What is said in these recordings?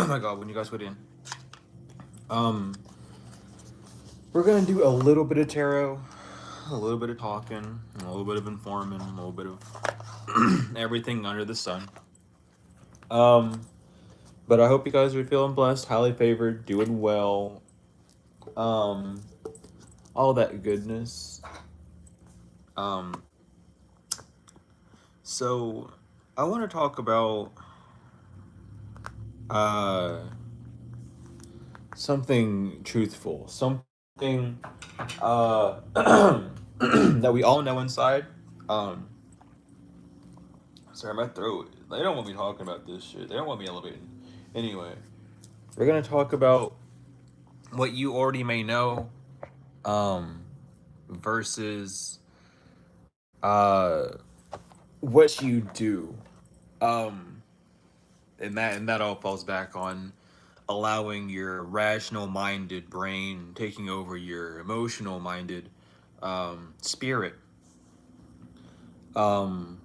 my god, when you guys put in. Um, we're gonna do a little bit of tarot, a little bit of talking, a little bit of informing, a little bit of everything under the sun. Um, but I hope you guys are feeling blessed, highly favored, doing well, um, all that goodness. Um, so I want to talk about uh something truthful, something that we all know inside. Um, Sorry, my throat. They don't want me talking about this shit. They don't want me elevating. Anyway, we're gonna talk about what you already may know, um, versus what you do. Um, and that all falls back on allowing your rational minded brain taking over your emotional minded spirit. Um,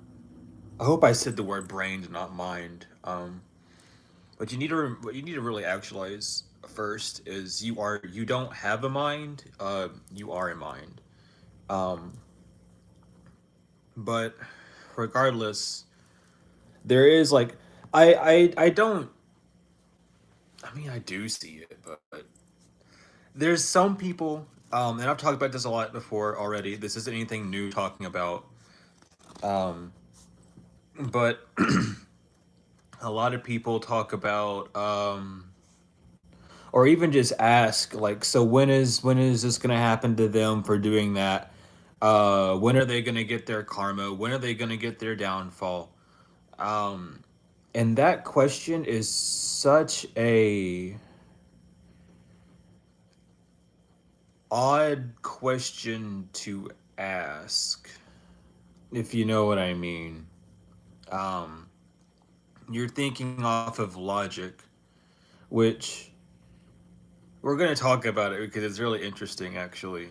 I hope I said the word brain, not mind. But what you need to really actualize first is you don't have a mind. You are a mind. Um, but regardless, there is like I don't. I mean, I do see it, but there's some people. And I've talked about this a lot before already. This isn't anything new talking about. Um, but a lot of people talk about or even just ask like, so when is this gonna happen to them for doing that? When are they gonna get their karma? When are they gonna get their downfall? um and that question is such a odd question to ask, if you know what I mean. um you're thinking off of logic, which we're going to talk about it because it's really interesting, actually.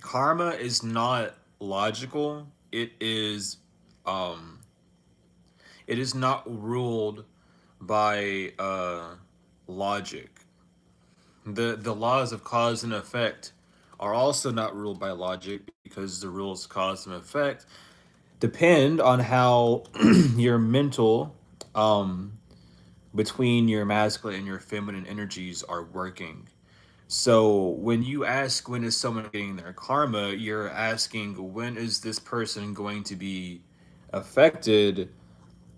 Karma is not logical. Um, it is not ruled by logic. The laws of cause and effect are also not ruled by logic because the rules of cause and effect depend on how your mental between your masculine and your feminine energies are working. So when you ask when is someone getting their karma, you're asking when is this person going to be affected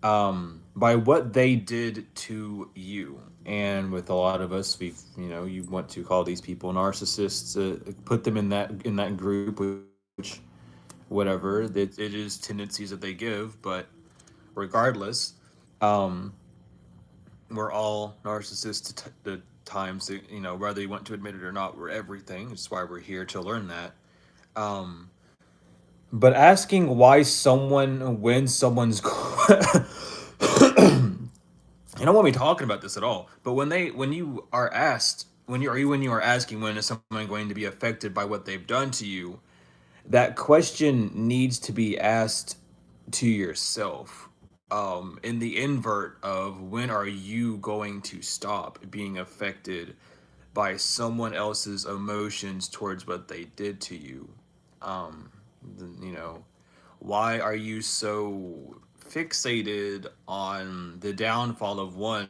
by what they did to you. And with a lot of us, you want to call these people narcissists, put them in that group, which whatever it is tendencies that they give, but regardless, um, we're all narcissists the times that, whether you want to admit it or not, we're everything. It's why we're here to learn that. um but asking why someone when someone's I don't want me talking about this at all, but when you are asked when you are asking when is someone going to be affected by what they've done to you, that question needs to be asked to yourself, in the invert of when are you going to stop being affected by someone else's emotions towards what they did to you. um you know why are you so fixated on the downfall of one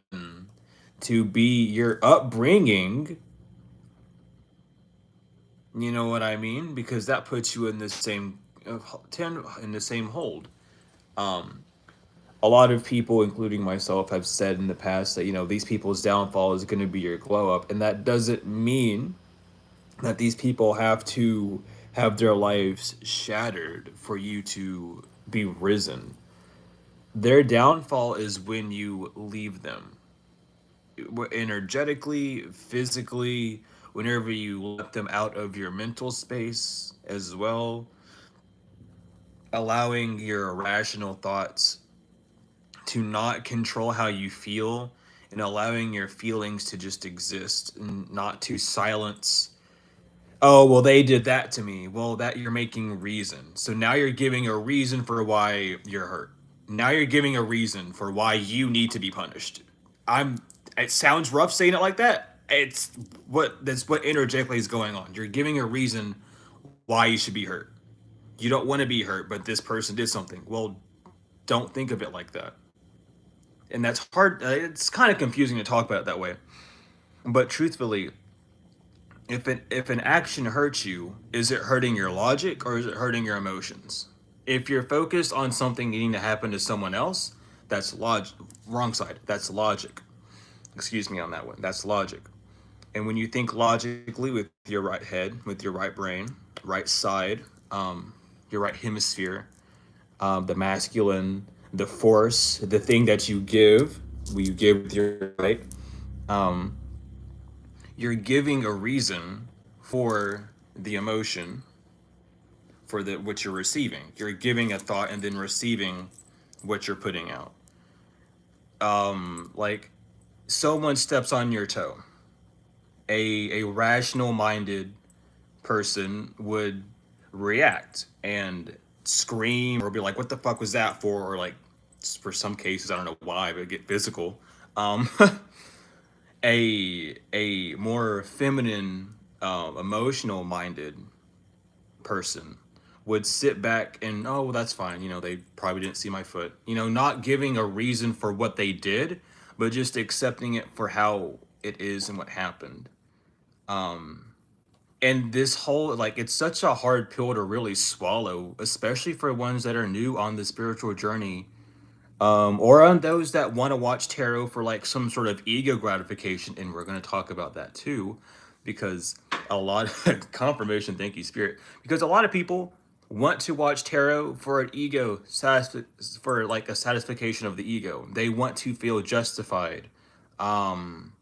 to be your upbringing? You know what I mean? Because that puts you in the same in the same hold. Um, a lot of people, including myself, have said in the past that these people's downfall is going to be your glow up, and that doesn't mean that these people have to have their lives shattered for you to be risen. Their downfall is when you leave them, energetically, physically, whenever you let them out of your mental space as well, allowing your irrational thoughts to not control how you feel and allowing your feelings to just exist and not to silence. Oh, well, they did that to me. Well, that you're making reason. So now you're giving a reason for why you're hurt. Now you're giving a reason for why you need to be punished. I'm It sounds rough saying it like that. That's what energetically is going on. You're giving a reason why you should be hurt. You don't want to be hurt, but this person did something. Well, don't think of it like that. And that's hard. It's kind of confusing to talk about it that way. But truthfully, if an action hurts you, is it hurting your logic or is it hurting your emotions? If you're focused on something needing to happen to someone else, that's logic. Wrong side. That's logic. Excuse me on that one. That's logic. And when you think logically with your right head, with your right brain, right side, your right hemisphere, the masculine, the force, the thing that you give with your right, um, you're giving a reason for the emotion for the what you're receiving. You're giving a thought and then receiving what you're putting out. Like someone steps on your toe. A rational minded person would react and scream or be like, "What the fuck was that for?" Or like, for some cases, I don't know why, but get physical. Um, a more feminine, emotional minded person would sit back and, oh, well, that's fine. They probably didn't see my foot. Not giving a reason for what they did, but just accepting it for how it is and what happened. And this whole, like, it's such a hard pill to really swallow, especially for ones that are new on the spiritual journey, or on those that want to watch tarot for like some sort of ego gratification. And we're going to talk about that too, because a lot of confirmation, thank you, Spirit, because a lot of people want to watch tarot for an for like a satisfaction of the ego. They want to feel justified. Um,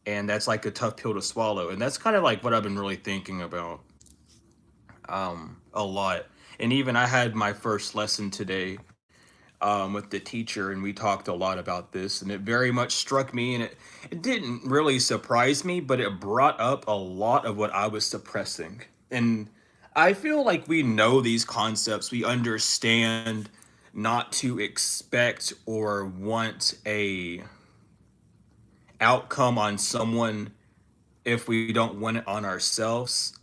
and that's like a tough pill to swallow. And that's kind of like what I've been really thinking about a lot. And even I had my first lesson today with the teacher, and we talked a lot about this, and it very much struck me, and it didn't really surprise me, but it brought up a lot of what I was suppressing. And I feel like we know these concepts, we understand not to expect or want a outcome on someone if we don't want it on ourselves.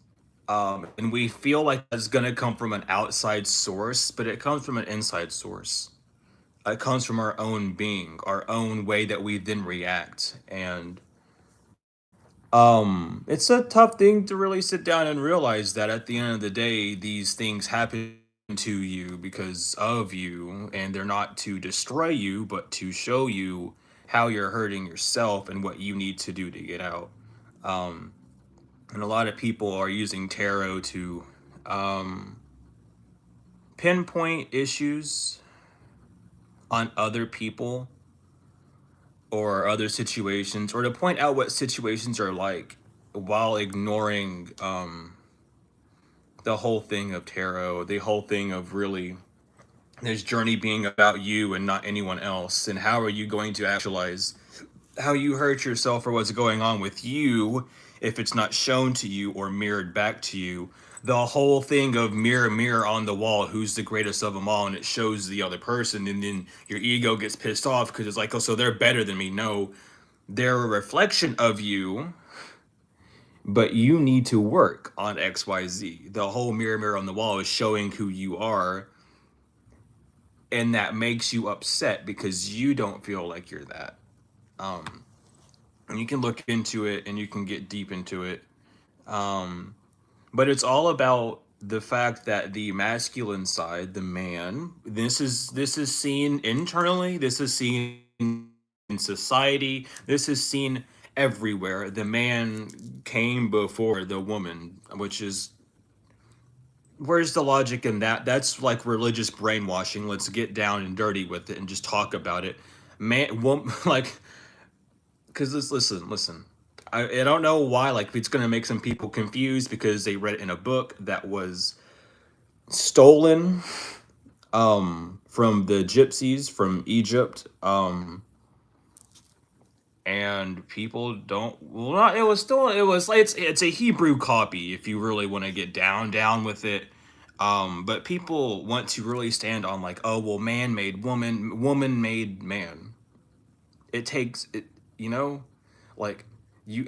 And we feel like that's going to come from an outside source, but it comes from an inside source. It comes from our own being, our own way that we then react. And it's a tough thing to really sit down and realize that at the end of the day, these things happen to you because of you, and they're not to destroy you, but to show you how you're hurting yourself and what you need to do to get out. Um, and a lot of people are using tarot to um, pinpoint issues on other people or other situations, or to point out what situations are like while ignoring the whole thing of tarot, the whole thing of really this journey being about you and not anyone else. And how are you going to actualize how you hurt yourself or what's going on with you if it's not shown to you or mirrored back to you? The whole thing of mirror, mirror on the wall, who's the greatest of them all, and it shows the other person, and then your ego gets pissed off because it's like, oh, so they're better than me. No, they're a reflection of you, but you need to work on XYZ. The whole mirror, mirror on the wall is showing who you are, and that makes you upset because you don't feel like you're that. Um, and you can look into it and you can get deep into it. Um, but it's all about the fact that the masculine side, the man, this is seen internally, this is seen in society, this is seen everywhere. The man came before the woman, which is, where's the logic in that? That's like religious brainwashing. Let's get down and dirty with it and just talk about it. Man, like, because listen. I don't know why. Like, it's gonna make some people confused because they read it in a book that was stolen from the gypsies from Egypt. And people don't, well, not, it was still, it was like, it's a Hebrew copy if you really want to get down with it. But people want to really stand on like, oh well, man made woman, woman made man. It takes it. you know, like you.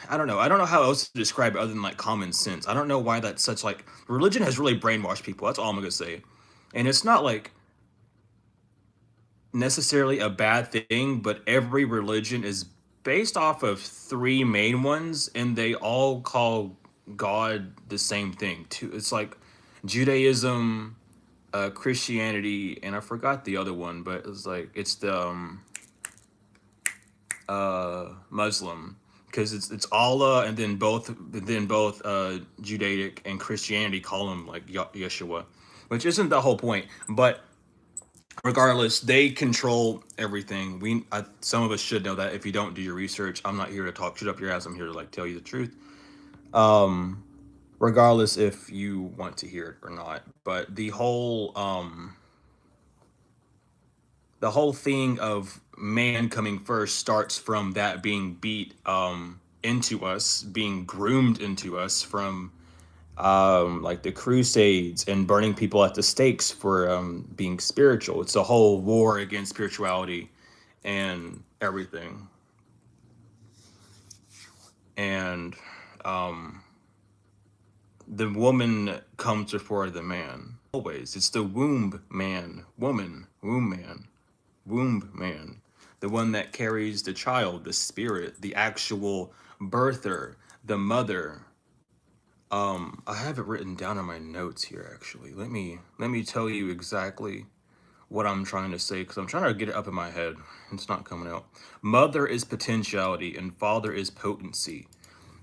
I don't know. I don't know how else to describe it other than like common sense. I don't know why that's such like religion has really brainwashed people. That's all I'm gonna say, and it's not like necessarily a bad thing, but every religion is based off of three main ones, and they all call God the same thing. Too, it's like Judaism, Christianity, and I forgot the other one, but it's like it's the Muslim because it's Allah, and then both Judaic and Christianity call him like Yeshua, which isn't the whole point, but regardless, they control everything. Some of us should know that. If you don't do your research, I'm not here to talk shit up your ass. I'm here to like tell you the truth. Um, regardless if you want to hear it or not. But the whole thing of man coming first starts from that being beat into us, being groomed into us from like the Crusades and burning people at the stakes for being spiritual. It's a whole war against spirituality and everything. And the woman comes before the man. Always. It's the womb man, woman, womb man. The one that carries the child, the spirit, the actual birther, the mother. I have it written down in my notes here actually. Let me tell you exactly what I'm trying to say because I'm trying to get it up in my head. It's not coming out. Mother is potentiality and father is potency.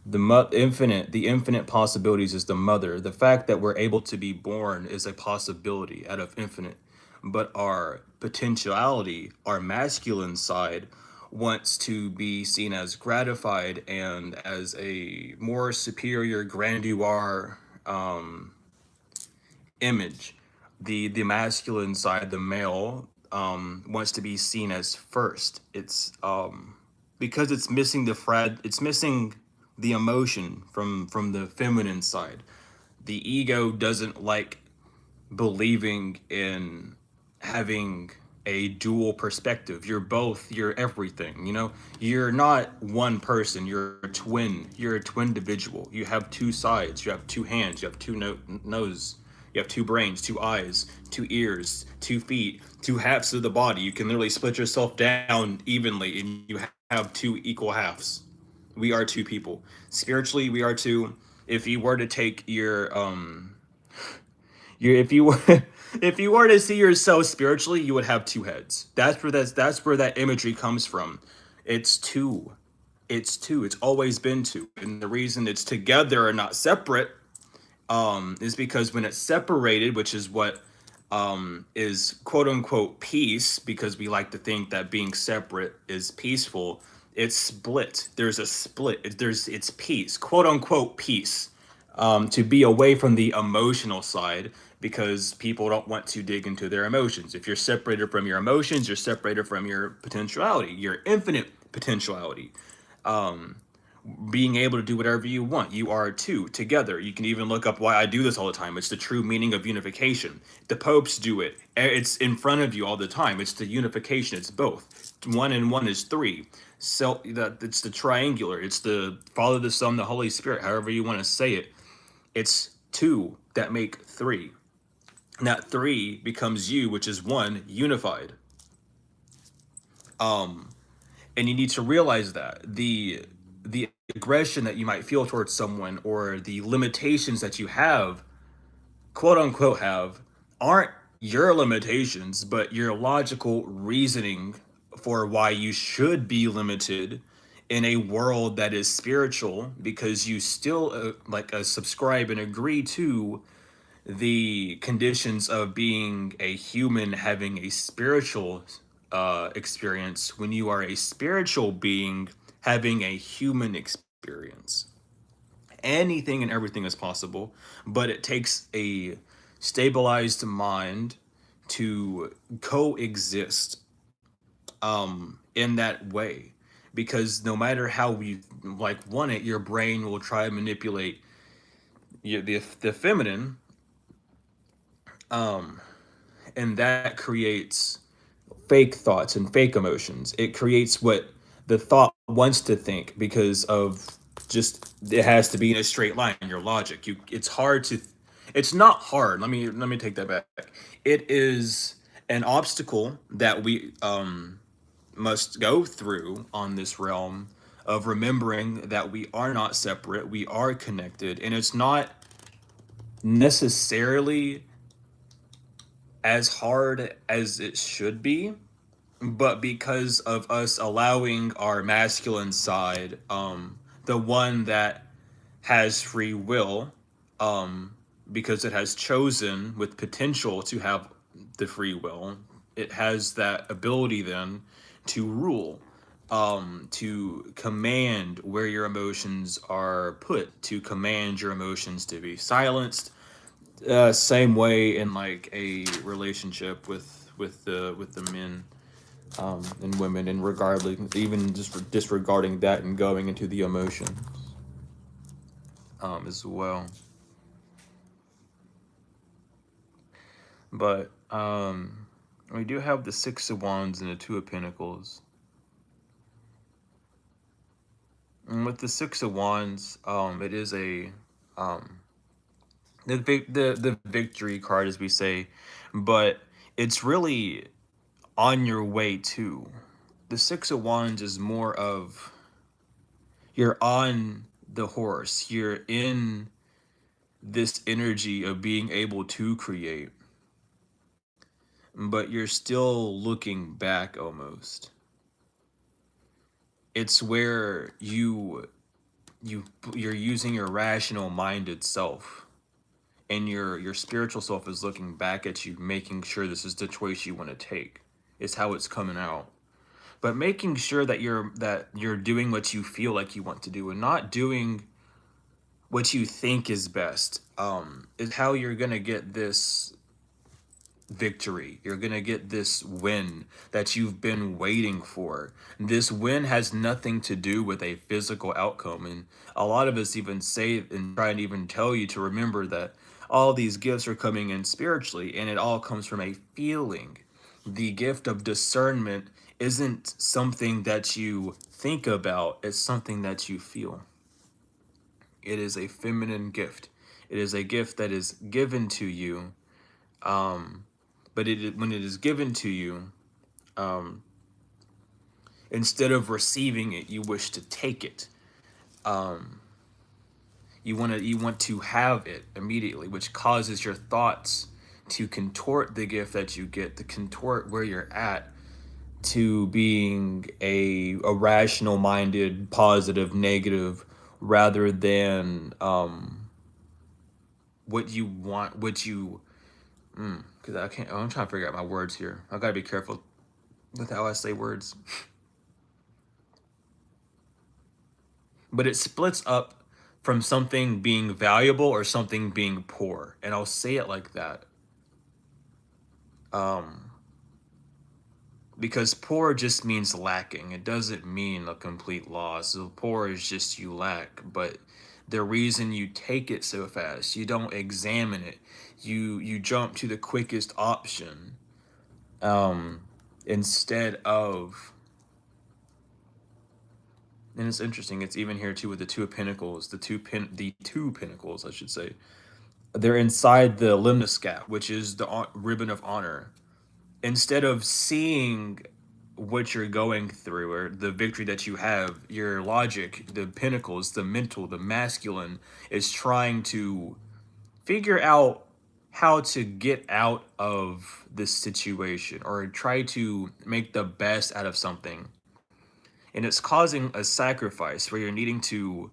The infinite possibilities is the mother. The fact that we're able to be born is a possibility out of infinite. But our potentiality, our masculine side, wants to be seen as gratified and as a more superior grandeur image. The masculine side, the male, wants to be seen as first. It's because it's missing the emotion from the feminine side. The ego doesn't like believing in having a dual perspective. You're everything, you know? You're not one person, you're a twin. You're a twin individual. You have two sides, you have two hands, you have two nose, you have two brains, two eyes, two ears, 2 feet, two halves of the body. You can literally split yourself down evenly and you have two equal halves. We are two people. Spiritually, we are two. If you were to take if you were if you were to see yourself spiritually, you would have two heads. That's where that imagery comes from. It's two. It's two. It's always been two. And the reason it's together and not separate is because when it's separated, which is what is quote unquote peace, because we like to think that being separate is peaceful. It's split. There's a split. It's peace, quote unquote peace, to be away from the emotional side because people don't want to dig into their emotions. If you're separated from your emotions, you're separated from your potentiality, your infinite potentiality, being able to do whatever you want. You are two together. You can even look up why I do this all the time. It's the true meaning of unification. The popes do it. It's in front of you all the time. It's the unification. It's both. One and one is three. So that it's the triangular. It's the Father, the Son, the Holy Spirit. However you want to say it. It's two that make three. And that three becomes you, which is one unified. And you need to realize that the aggression that you might feel towards someone or the limitations that you have, quote unquote have, aren't your limitations, but your logical reasoning for why you should be limited in a world that is spiritual because you still subscribe and agree to the conditions of being a human having a spiritual experience when you are a spiritual being having a human experience. Anything and everything is possible, but it takes a stabilized mind to coexist in that way. Because no matter how we like want it, your brain will try to manipulate the feminine, and that creates fake thoughts and fake emotions. It creates what the thought wants to think because of just it has to be in a straight line. Your logic, you it's hard to, it's not hard. Let me take that back. It is an obstacle that we must go through on this realm of remembering that we are not separate, we are connected, and it's not necessarily as hard as it should be, but because of us allowing our masculine side, the one that has free will, because it has chosen with potential to have the free will, it has that ability then to rule, to command where your emotions are put, to command your emotions to be silenced. Same way in like a relationship with the men and women, and regardless, even just disregarding that and going into the emotions as well. But we do have the Six of Wands and the Two of Pentacles. And with the Six of Wands, it is a the victory card, as we say, but it's really on your way to. The Six of Wands is more of you're on the horse, you're in this energy of being able to create, but you're still looking back almost. It's where you you're using your rational minded self, and your spiritual self is looking back at you, making sure this is the choice you want to take. It's how it's coming out. But making sure that you're doing what you feel like you want to do and not doing what you think is best, is how you're gonna get this victory. You're going to get this win that you've been waiting for. This win has nothing to do with a physical outcome. And a lot of us even say and try and even tell you to remember that all these gifts are coming in spiritually, and it all comes from a feeling. The gift of discernment isn't something that you think about, it's something that you feel. It is a feminine gift. It is a gift that is given to you, but when it is given to you, instead of receiving it, you wish to take it. You want to have it immediately, which causes your thoughts to contort the gift that you get, to contort where you're at, to being a rational minded, positive, negative, rather than what you want, what you. Because I can't. I'm trying to figure out my words here. I gotta be careful with how I say words. But it splits up from something being valuable or something being poor. And I'll say it like that. Because poor just means lacking. It doesn't mean a complete loss. So poor is just you lack. But the reason you take it so fast, you don't examine it. You jump to the quickest option, instead of, and it's interesting, it's even here too with the Two of Pentacles, the two Pentacles, I should say. They're inside the limniscap, which is the ribbon of honor. Instead of seeing what you're going through or the victory that you have, your logic, the pinnacles, the mental, the masculine, is trying to figure out how to get out of this situation or try to make the best out of something. And it's causing a sacrifice where you're needing to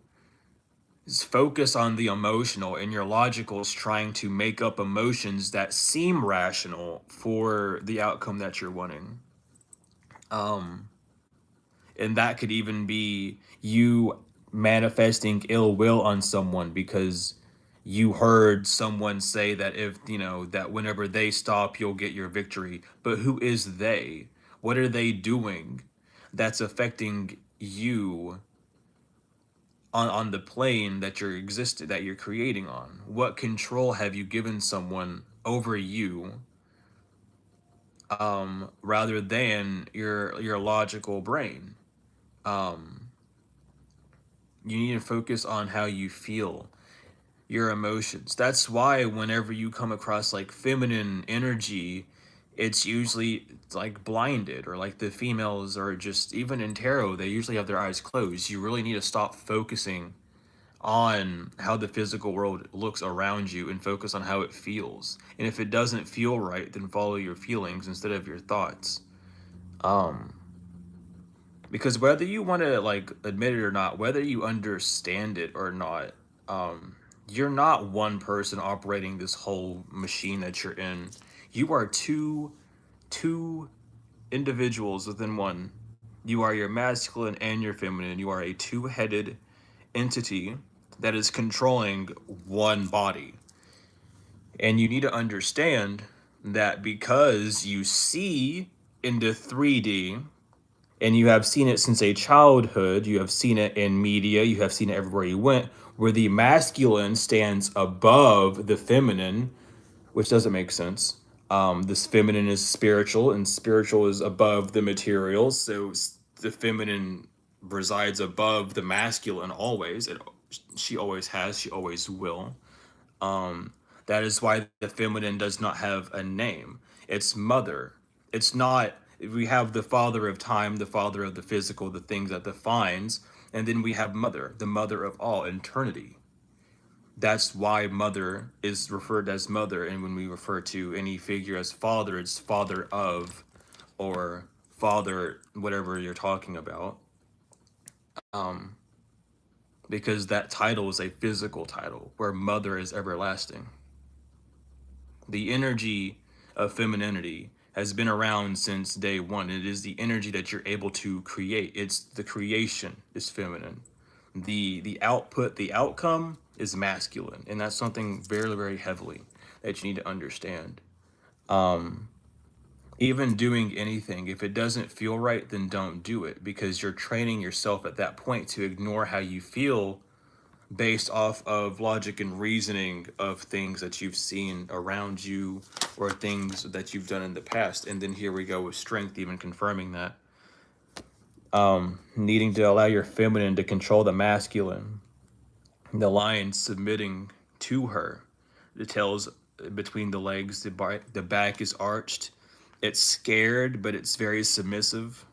focus on the emotional, and your logical is trying to make up emotions that seem rational for the outcome that you're wanting. And that could even be you manifesting ill will on someone because you heard someone say that if that whenever they stop you'll get your victory. But who is they? What are they doing that's affecting you on the plane that you're creating on? What control have you given someone over you, rather than your logical brain? Um, you need to focus on how you feel, your emotions. That's why whenever you come across like feminine energy, it's usually like blinded, or like the females are just, even in tarot, they usually have their eyes closed. You really need to stop focusing on how the physical world looks around you and focus on how it feels. And if it doesn't feel right, then follow your feelings instead of your thoughts. Um, because whether you want to like admit it or not, whether you understand it or not, you're not one person operating this whole machine that you're in. You are two individuals within one. You are your masculine and your feminine. You are a two-headed entity that is controlling one body. And you need to understand that because you see into 3D, and you have seen it since a childhood, you have seen it in media, you have seen it everywhere you went, where the masculine stands above the feminine, which doesn't make sense. This feminine is spiritual, and spiritual is above the material, so the feminine resides above the masculine always. She always has, she always will. That is why the feminine does not have a name. It's mother. It's not, we have the father of time, the father of the physical, the things that defines, and then we have mother, the mother of all eternity. That's why mother is referred as mother, and when we refer to any figure as father, it's father of, or father, whatever you're talking about, because that title is a physical title, where mother is everlasting. The energy of femininity has been around since day one. It is the energy that you're able to create. It's the creation is feminine. The output, the outcome is masculine, and that's something very very heavily that you need to understand. Even doing anything, if it doesn't feel right, then don't do it, because you're training yourself at that point to ignore how you feel based off of logic and reasoning of things that you've seen around you or things that you've done in the past. And then here we go with strength, even confirming that. Needing to allow your feminine to control the masculine. The lion submitting to her. The tail's between the legs, the back is arched. It's scared, but it's very submissive.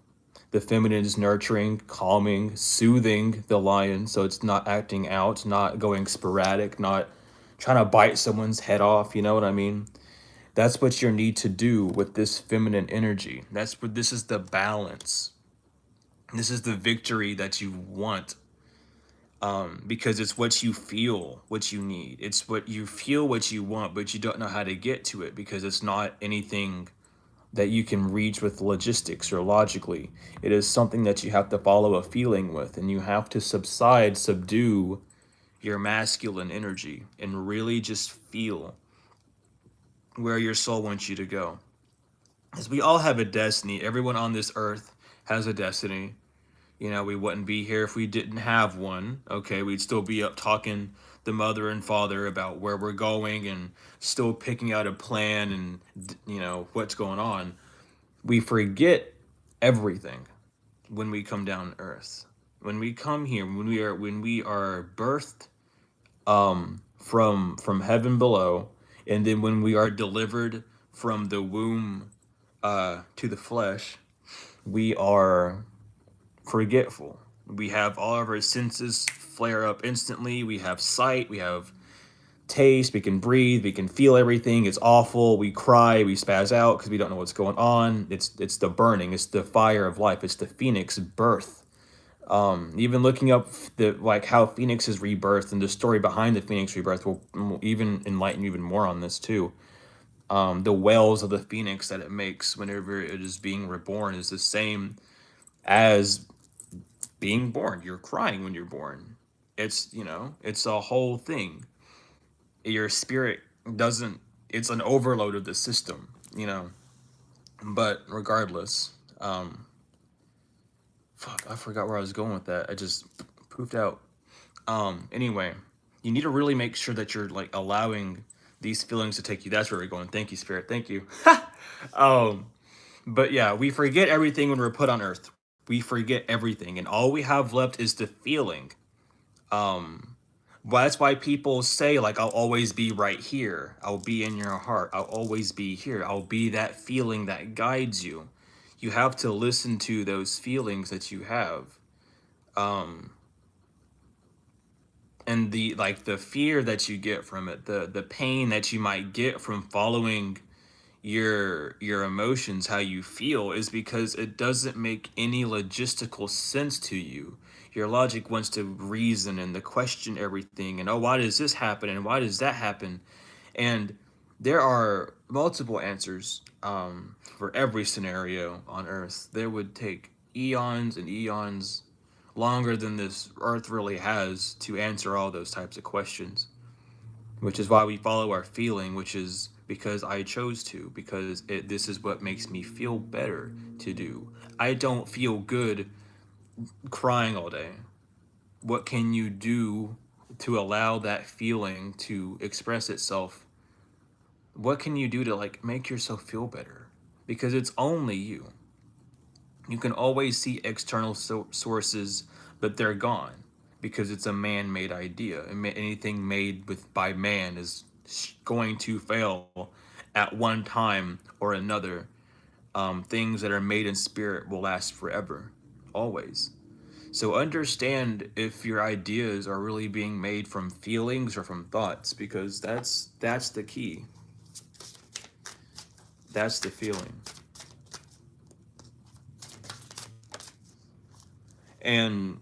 The feminine is nurturing, calming, soothing the lion, so it's not acting out, not going sporadic, not trying to bite someone's head off. You know what I mean? That's what you need to do with this feminine energy. That's what, this is the balance. This is the victory that you want, because it's what you feel, what you need. It's what you feel, what you want, but you don't know how to get to it because it's not anything that you can reach with logistics or logically. It is something that you have to follow a feeling with, and you have to subdue your masculine energy and really just feel where your soul wants you to go. Because we all have a destiny. Everyone on this earth has a destiny. You know, we wouldn't be here if we didn't have one. Okay, we'd still be up talking the mother and father about where we're going and still picking out a plan and, you know, what's going on. We forget everything when we come down to earth. When we come here, when we are birthed from heaven below, and then when we are delivered from the womb to the flesh, we are forgetful. We have all of our senses flare up instantly. We have sight, we have taste, we can breathe, we can feel everything. It's awful. We cry, we spaz out because we don't know what's going on. It's the burning, it's the fire of life, it's the phoenix birth. Even looking up the like how Phoenix is rebirthed and the story behind the Phoenix rebirth will even enlighten you even more on this too. The wails of the Phoenix that it makes whenever it is being reborn is the same as being born. You're crying when you're born. It's, you know, it's a whole thing. Your spirit doesn't, it's an overload of the system, you know. But regardless, fuck, I forgot where I was going with that. I just poofed out. Anyway, you need to really make sure that you're like allowing these feelings to take you. That's where we're going. Thank you, spirit. Thank you. um, but yeah, we forget everything when we're put on earth. We forget everything, and all we have left is the feeling. Well, that's why people say, like, I'll always be right here. I'll be in your heart. I'll always be here. I'll be that feeling that guides you. You have to listen to those feelings that you have. Um, and the like the fear that you get from it, the pain that you might get from following your emotions, how you feel, is because it doesn't make any logistical sense to you. Your logic wants to reason and to question everything, and oh, why does this happen and why does that happen? And there are multiple answers for every scenario on earth. There would take eons and eons, longer than this earth really has, to answer all those types of questions, which is why we follow our feeling, which is because I chose to, because this is what makes me feel better to do. I don't feel good crying all day. What can you do to allow that feeling to express itself? What can you do to like make yourself feel better? Because it's only you. You can always see external sources, but they're gone because it's a man-made idea. And anything made with by man is going to fail at one time or another. Things that are made in spirit will last forever, always. So understand if your ideas are really being made from feelings or from thoughts, because that's the key. That's the feeling. And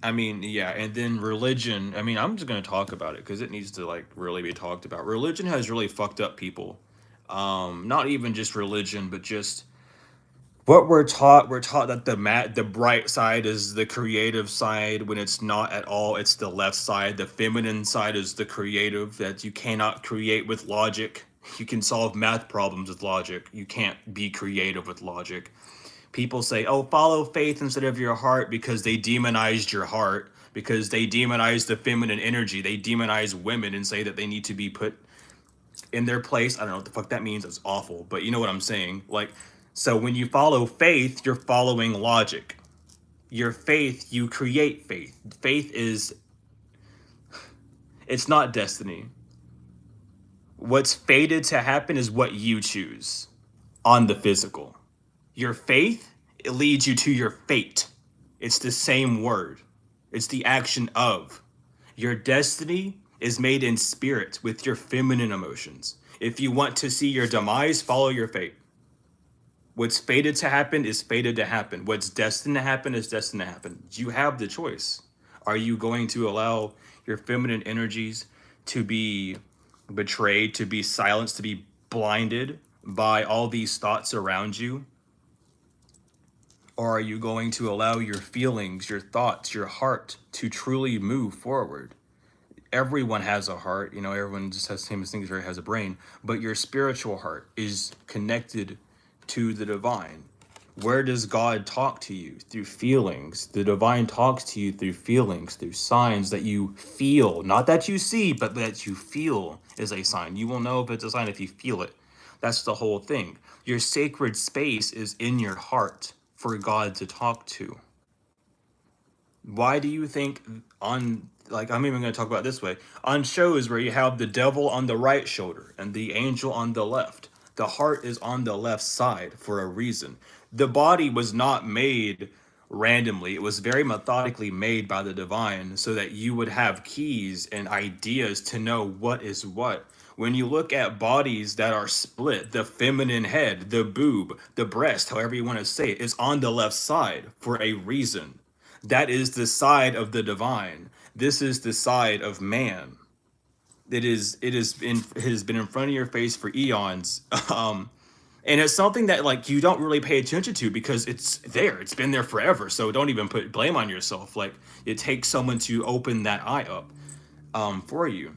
I mean, yeah, and then religion. I mean, I'm just gonna talk about it because it needs to like really be talked about. Religion has really fucked up people. Not even just religion, but just what we're taught. We're taught that the bright side is the creative side, when it's not at all. It's the left side. The feminine side is the creative. That you cannot create with logic. You can solve math problems with logic. You can't be creative with logic. People say, oh, follow faith instead of your heart, because they demonized your heart, because they demonize the feminine energy. They demonize women and say that they need to be put in their place. I don't know what the fuck that means. It's awful, but you know what I'm saying. Like, so when you follow faith, you're following logic. Your faith, you create faith. Faith is, it's not destiny. What's fated to happen is what you choose on the physical. Your faith, it leads you to your fate. It's the same word. It's the action of. Your destiny is made in spirit with your feminine emotions. If you want to see your demise, follow your fate. What's fated to happen is fated to happen. What's destined to happen is destined to happen. You have the choice. Are you going to allow your feminine energies to be betrayed, to be silenced, to be blinded by all these thoughts around you? Or are you going to allow your feelings, your thoughts, your heart to truly move forward? Everyone has a heart, you know, everyone just has the same things, has a brain, but your spiritual heart is connected to the divine. Where does God talk to you? Through feelings. The divine talks to you through feelings, through signs that you feel, not that you see, but that you feel is a sign. You will know if it's a sign if you feel it. That's the whole thing. Your sacred space is in your heart for God to talk to. Why do you think on, like, I'm even going to talk about it this way, on shows where you have the devil on the right shoulder and the angel on the left, the heart is on the left side for a reason. The body was not made randomly. It was very methodically made by the divine so that you would have keys and ideas to know what is what. When you look at bodies that are split, the feminine head, the boob, the breast, however you want to say it, is on the left side for a reason. That is the side of the divine. This is the side of man. It has been in front of your face for eons. And it's something that like you don't really pay attention to because it's there. It's been there forever. So don't even put blame on yourself. Like it takes someone to open that eye up for you.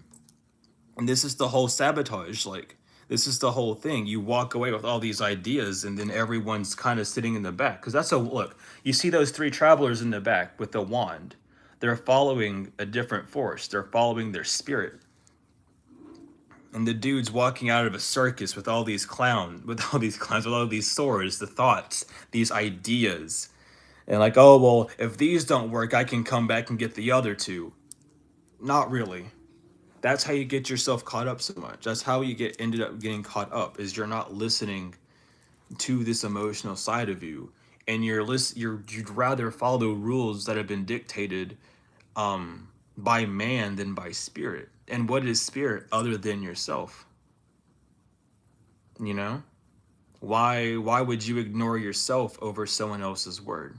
And this is the whole sabotage. Like this is the whole thing. You walk away with all these ideas, and then everyone's kind of sitting in the back. Because that's a look. You see those three travelers in the back with the wand. They're following a different force. They're following their spirit. And the dude's walking out of a circus with all these clowns, with all these swords, the thoughts, these ideas. And like, oh well, if these don't work, I can come back and get the other two. Not really. That's how you get yourself caught up so much. That's how you get ended up getting caught up, is you're not listening to this emotional side of you, and you'd rather follow rules that have been dictated by man than by spirit. And what is spirit other than yourself? You know? Why would you ignore yourself over someone else's word?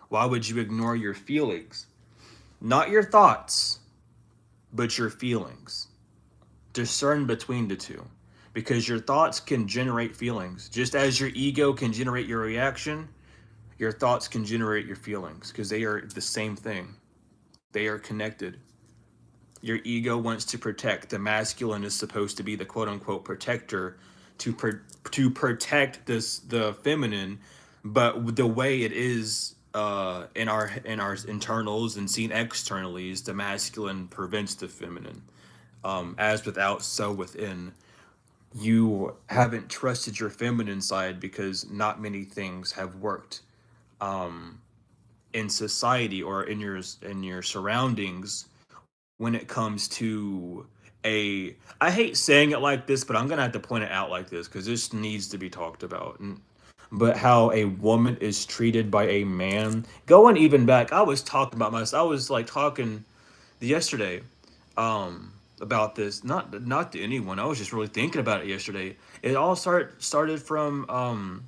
Why would you ignore your feelings? Not your thoughts, but your feelings. Discern between the two. Because your thoughts can generate feelings. Just as your ego can generate your reaction, your thoughts can generate your feelings because they are the same thing. They are connected. Your ego wants to protect. The masculine is supposed to be the quote unquote protector to protect the feminine, but the way it is in our internals and seen externally is the masculine prevents the feminine. As without, so within. You haven't trusted your feminine side because not many things have worked in society or in your surroundings when it comes to a I hate saying it like this, but I'm gonna have to point it out like this because this needs to be talked about. But how a woman is treated by a man, going even back, I was talking about myself. I was like talking yesterday about this, not to anyone. I was just really thinking about it yesterday. It all started from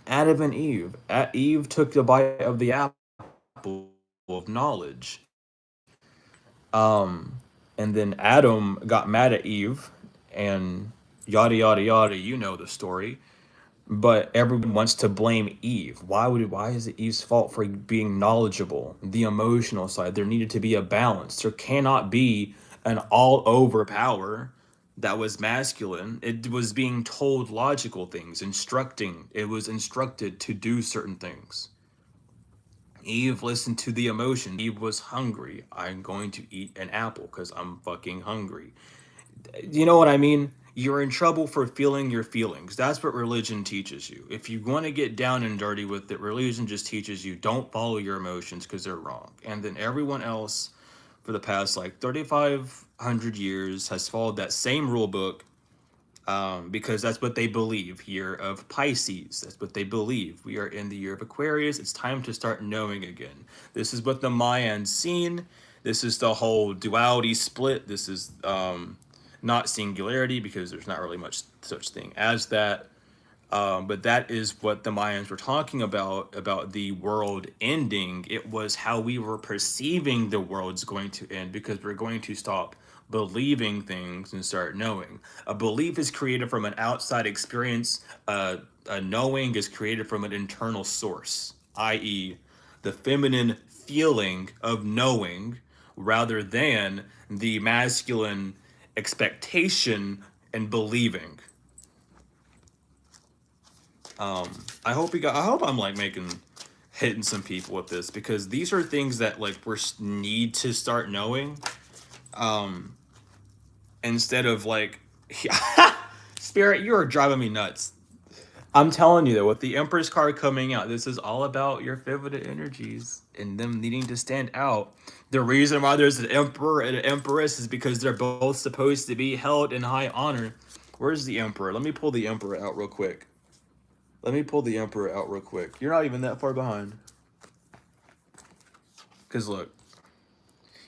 Adam and Eve. Eve took the bite of the apple of knowledge. And then Adam got mad at Eve, and yada yada yada. You know the story. But everyone wants to blame Eve. Why is it Eve's fault for being knowledgeable? The emotional side. There needed to be a balance. There cannot be an all over power that was masculine. It was being told logical things, instructing. It was instructed to do certain things. Eve listened to the emotion. Eve was hungry. I'm going to eat an apple because I'm fucking hungry. You know what I mean? You're in trouble for feeling your feelings. That's what religion teaches you. If you want to get down and dirty with it, religion just teaches you don't follow your emotions because they're wrong. And then everyone else for the past like 3,500 years has followed that same rule book because that's what they believe. Year of Pisces. That's what they believe. We are in the year of Aquarius. It's time to start knowing again. This is what the Mayans seen. This is the whole duality split. This is not singularity because there's not really much such thing as that. But that is what the Mayans were talking about the world ending. It was how we were perceiving the world's going to end because we're going to stop believing things and start knowing. A belief is created from an outside experience. A knowing is created from an internal source, i.e., the feminine feeling of knowing rather than the masculine expectation and believing. I hope I'm like making hitting some people with this because these are things that like we need to start knowing instead of like spirit, you are driving me nuts. I'm telling you though, with the Empress card coming out, this is all about your feminine energies and them needing to stand out. The reason why there's an emperor and an empress is because they're both supposed to be held in high honor. Where's the emperor? Let me pull the emperor out real quick. Let me pull the emperor out real quick. You're not even that far behind. Because look,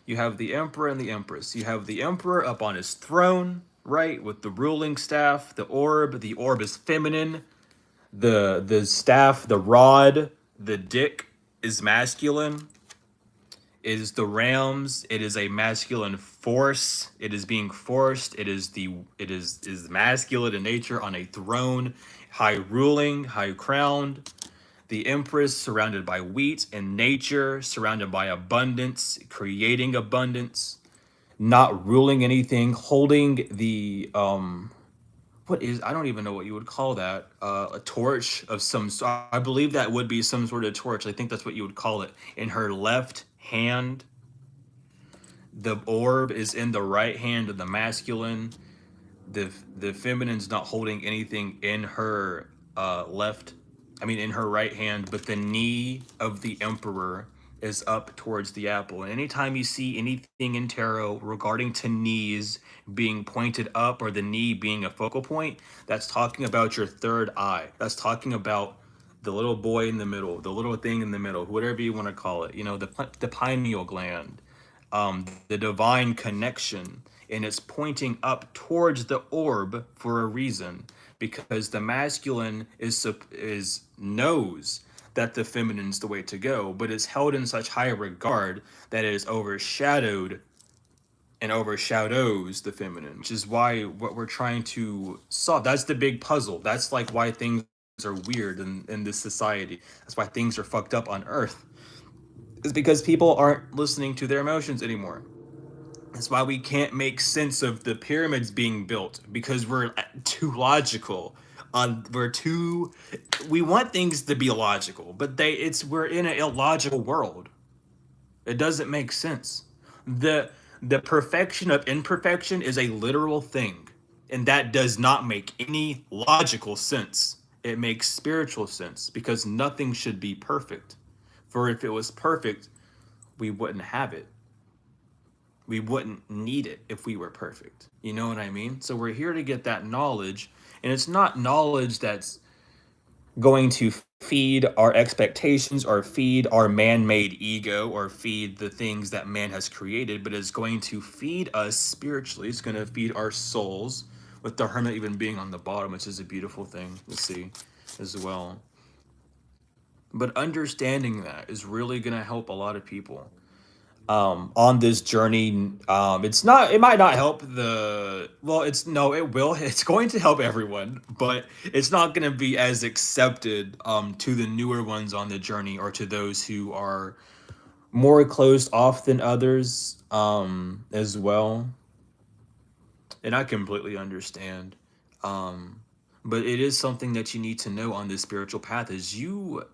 you have the emperor and the empress. You have the emperor up on his throne, right, with the ruling staff, the orb. The orb is feminine. The staff, the rod, the dick is masculine. It is the realms. It is a masculine force. It is being forced. It is masculine in nature on a throne, high ruling, high crowned. The empress surrounded by wheat and nature, surrounded by abundance, creating abundance, not ruling anything, holding the what is I don't even know what you would call that, a torch of some sort. I believe that would be some sort of torch. I think that's what you would call it. In her left hand, the orb is in the right hand of the masculine. The feminine's not holding anything in her left. I mean, in her right hand, but the knee of the emperor is up towards the apple. And anytime you see anything in tarot regarding to knees being pointed up or the knee being a focal point, that's talking about your third eye. That's talking about the little boy in the middle, the little thing in the middle, whatever you want to call it. You know, the pineal gland, the divine connection, and it's pointing up towards the orb for a reason, because the masculine is knows that the feminine's the way to go, but is held in such high regard that it is overshadowed and overshadows the feminine, which is why what we're trying to solve, that's the big puzzle. That's like why things are weird in this society. That's why things are fucked up on Earth. Is because people aren't listening to their emotions anymore. That's why we can't make sense of the pyramids being built, because we're too logical. We're too. We want things to be logical, but we're in an illogical world. It doesn't make sense. The the perfection of imperfection is a literal thing, and that does not make any logical sense. It makes spiritual sense because nothing should be perfect. For if it was perfect, we wouldn't have it. We wouldn't need it if we were perfect. You know what I mean? So we're here to get that knowledge, and it's not knowledge that's going to feed our expectations or feed our man-made ego or feed the things that man has created, but it's going to feed us spiritually. It's going to feed our souls, with the hermit even being on the bottom, which is a beautiful thing to see as well. But understanding that is really going to help a lot of people on this journey. It might not help the, well, it's, no, it will, it's going to help everyone, but it's not going to be as accepted to the newer ones on the journey, or to those who are more closed off than others as well. And I completely understand. But it is something that you need to know on this spiritual path, is you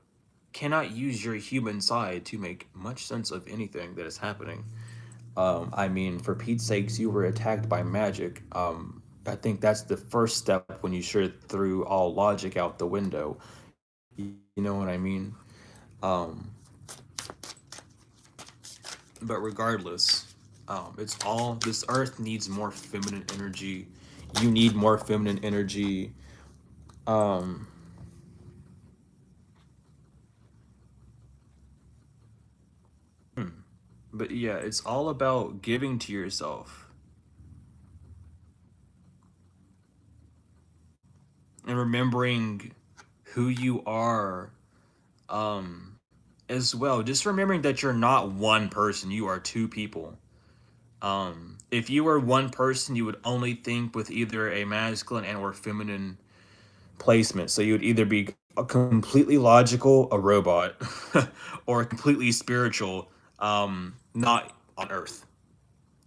cannot use your human side to make much sense of anything that is happening. I mean, for Pete's sakes, you were attacked by magic. I think that's the first step when you should threw all logic out the window. You know what I mean? Um, but regardless, it's all, this earth needs more feminine energy. You need more feminine energy. Um, but yeah, it's all about giving to yourself and remembering who you are, um, as well. Just remembering that you're not one person, you are two people. If you were one person, you would only think with either a masculine and or feminine placement. So you would either be a completely logical, a robot, or completely spiritual, not on Earth.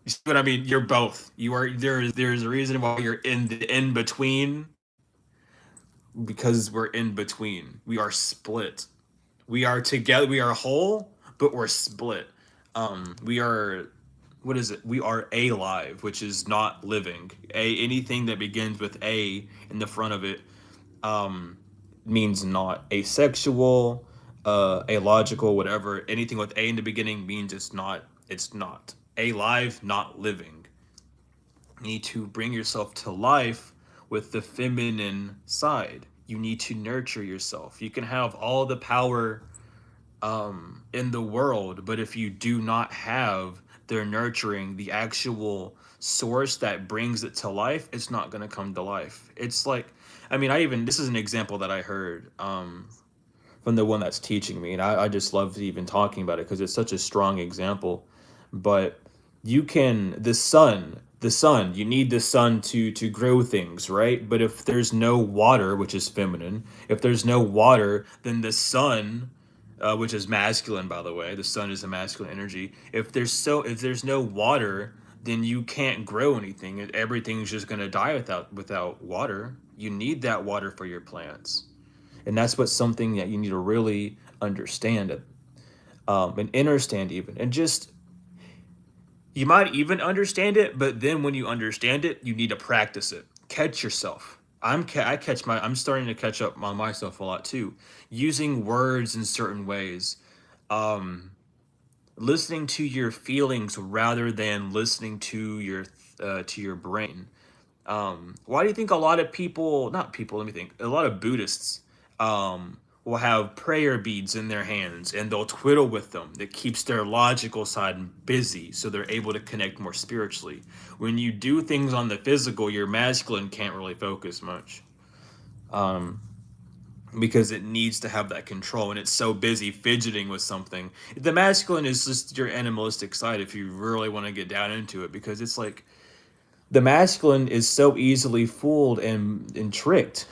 You see what I mean? You're both. You are, there's a reason why you're in the in between, because we're in between. We are split. We are together. We are whole, but we're split. We are, what is it? We are alive, which is not living. Anything that begins with a in the front of it um, means not. Asexual, illogical, whatever. Anything with a in the beginning means it's not. It's not alive, not living. You need to bring yourself to life with the feminine side. You need to nurture yourself. You can have all the power in the world, but if you do not have their nurturing, the actual source that brings it to life, it's not going to come to life. It's like, I mean, I even, this is an example that I heard from the one that's teaching me, and I just love even talking about it because it's such a strong example. But you can, the sun, you need the sun to grow things, right? But if there's no water, which is feminine, if there's no water, then the sun, which is masculine, by the way, the sun is a masculine energy. If there's no water, then you can't grow anything. Everything's just gonna die without water. You need that water for your plants, and that's what's something that you need to really understand, and understand even, and just, you might even understand it, but then when you understand it, you need to practice it. Catch yourself. I'm starting to catch up on myself a lot too, using words in certain ways, um, listening to your feelings rather than listening to your brain. Why do you think a lot of people, not people, let me think, a lot of Buddhists will have prayer beads in their hands and they'll twiddle with them? That keeps their logical side busy so they're able to connect more spiritually. When you do things on the physical, your masculine can't really focus much, um, because it needs to have that control and it's so busy fidgeting with something. The masculine is just your animalistic side if you really want to get down into it, because it's like the masculine is so easily fooled and tricked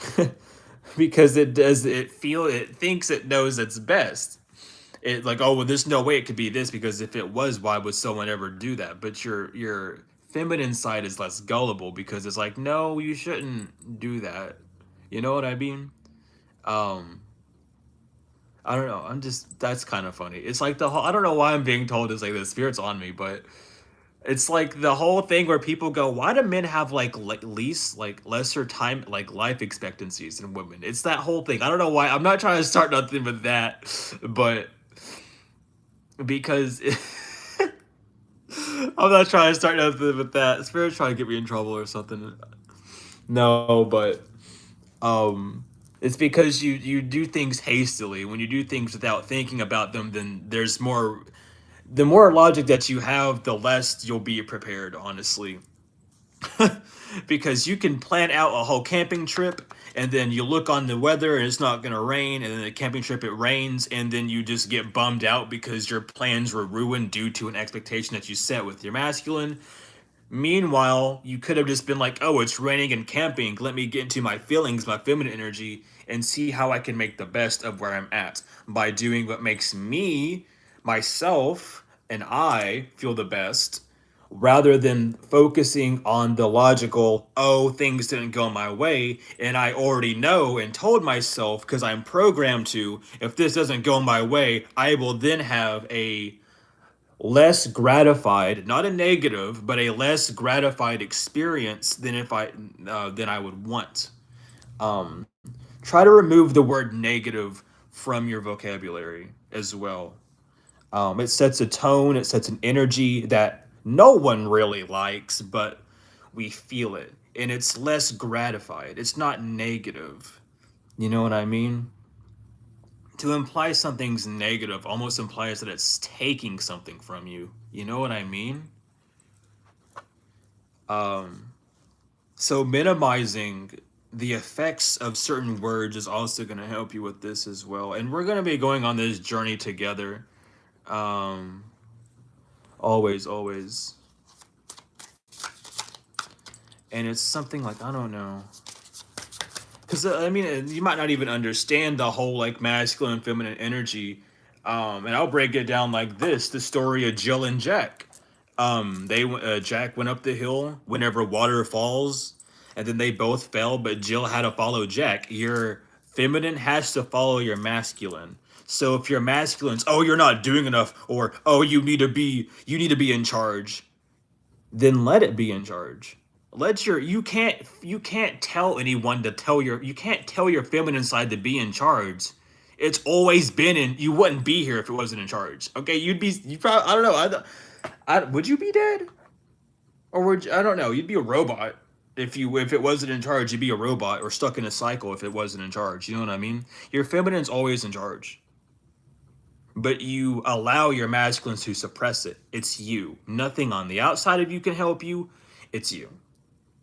because it thinks it knows it's best. It like, oh well, there's no way it could be this, because if it was, why would someone ever do that? But your feminine side is less gullible because it's like, no, you shouldn't do that. You know what I mean? um I don't know, I'm just, that's kind of funny. It's like the whole, I don't know why I'm being told it's like the spirit's on me, but it's like the whole thing where people go, "Why do men have like least like lesser time like life expectancies than women?" It's that whole thing. I don't know why. I'm not trying to start nothing with that, but because I'm not trying to start nothing with that. Spirit's trying to get me in trouble or something. No, but it's because you do things hastily. When you do things without thinking about them, then there's more. The more logic that you have, the less you'll be prepared. Honestly, because you can plan out a whole camping trip and then you look on the weather and it's not going to rain, and then the camping trip it rains, and then you just get bummed out because your plans were ruined due to an expectation that you set with your masculine. Meanwhile, you could have just been like, oh, it's raining and camping, let me get into my feelings, my feminine energy, and see how I can make the best of where I'm at by doing what makes me, myself, and I feel the best, rather than focusing on the logical, oh, things didn't go my way, and I already know and told myself, because I'm programmed to, if this doesn't go my way, I will then have a less gratified, not a negative, but a less gratified experience than I would want. Try to remove the word negative from your vocabulary as well. It sets a tone, it sets an energy that no one really likes, but we feel it. And it's less gratified. It's not negative. You know what I mean? To imply something's negative almost implies that it's taking something from you. You know what I mean? Um, so minimizing the effects of certain words is also going to help you with this as well. And we're going to be going on this journey together. Um, always, always. And it's something like, I don't know. Because, I mean, you might not even understand the whole, like, masculine and feminine energy. And I'll break it down like this: the story of Jill and Jack. Jack went up the hill whenever water falls, and then they both fell, but Jill had to follow Jack. Your feminine has to follow your masculine. So if your masculine's, oh, you're not doing enough, or oh, you need to be in charge, then let it be in charge. Let your you can't tell anyone to tell your you can't tell your feminine side to be in charge. It's always been in. You wouldn't be here if it wasn't in charge. Okay, you probably, I don't know. Would you be dead, or would you, I don't know. You'd be a robot if it wasn't in charge. You'd be a robot or stuck in a cycle if it wasn't in charge. You know what I mean? Your feminine's always in charge, but you allow your masculine to suppress it. It's you. Nothing on the outside of you can help you. It's you.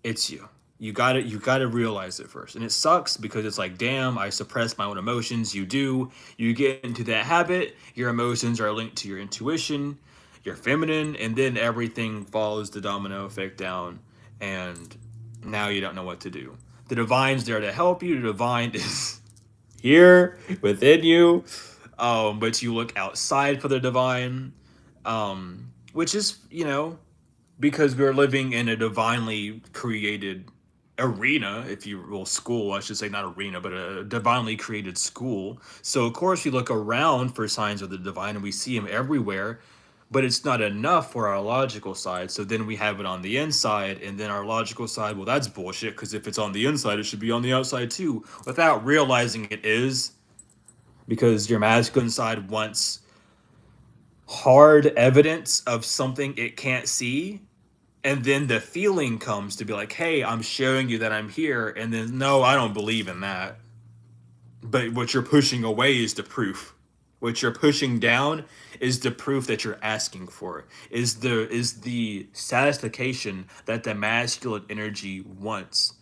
It's you. You gotta realize it first. And it sucks because it's like, damn, I suppress my own emotions. You do. You get into that habit. Your emotions are linked to your intuition, your feminine, and then everything follows the domino effect down. And now you don't know what to do. The divine's there to help you. The divine is here within you. But you look outside for the divine. Which is, because we're living in a divinely created arena, if you will, school, I should say, not arena, but a divinely created school. So of course we look around for signs of the divine and we see them everywhere, but it's not enough for our logical side. So then we have it on the inside, and then our logical side, well, that's bullshit, because if it's on the inside, it should be on the outside too, without realizing it is, because your masculine side wants hard evidence of something it can't see. And then the feeling comes to be like, hey, I'm showing you that I'm here. And then, no, I don't believe in that. But what you're pushing away is the proof. What you're pushing down is the proof that you're asking for. Is the satisfaction that the masculine energy wants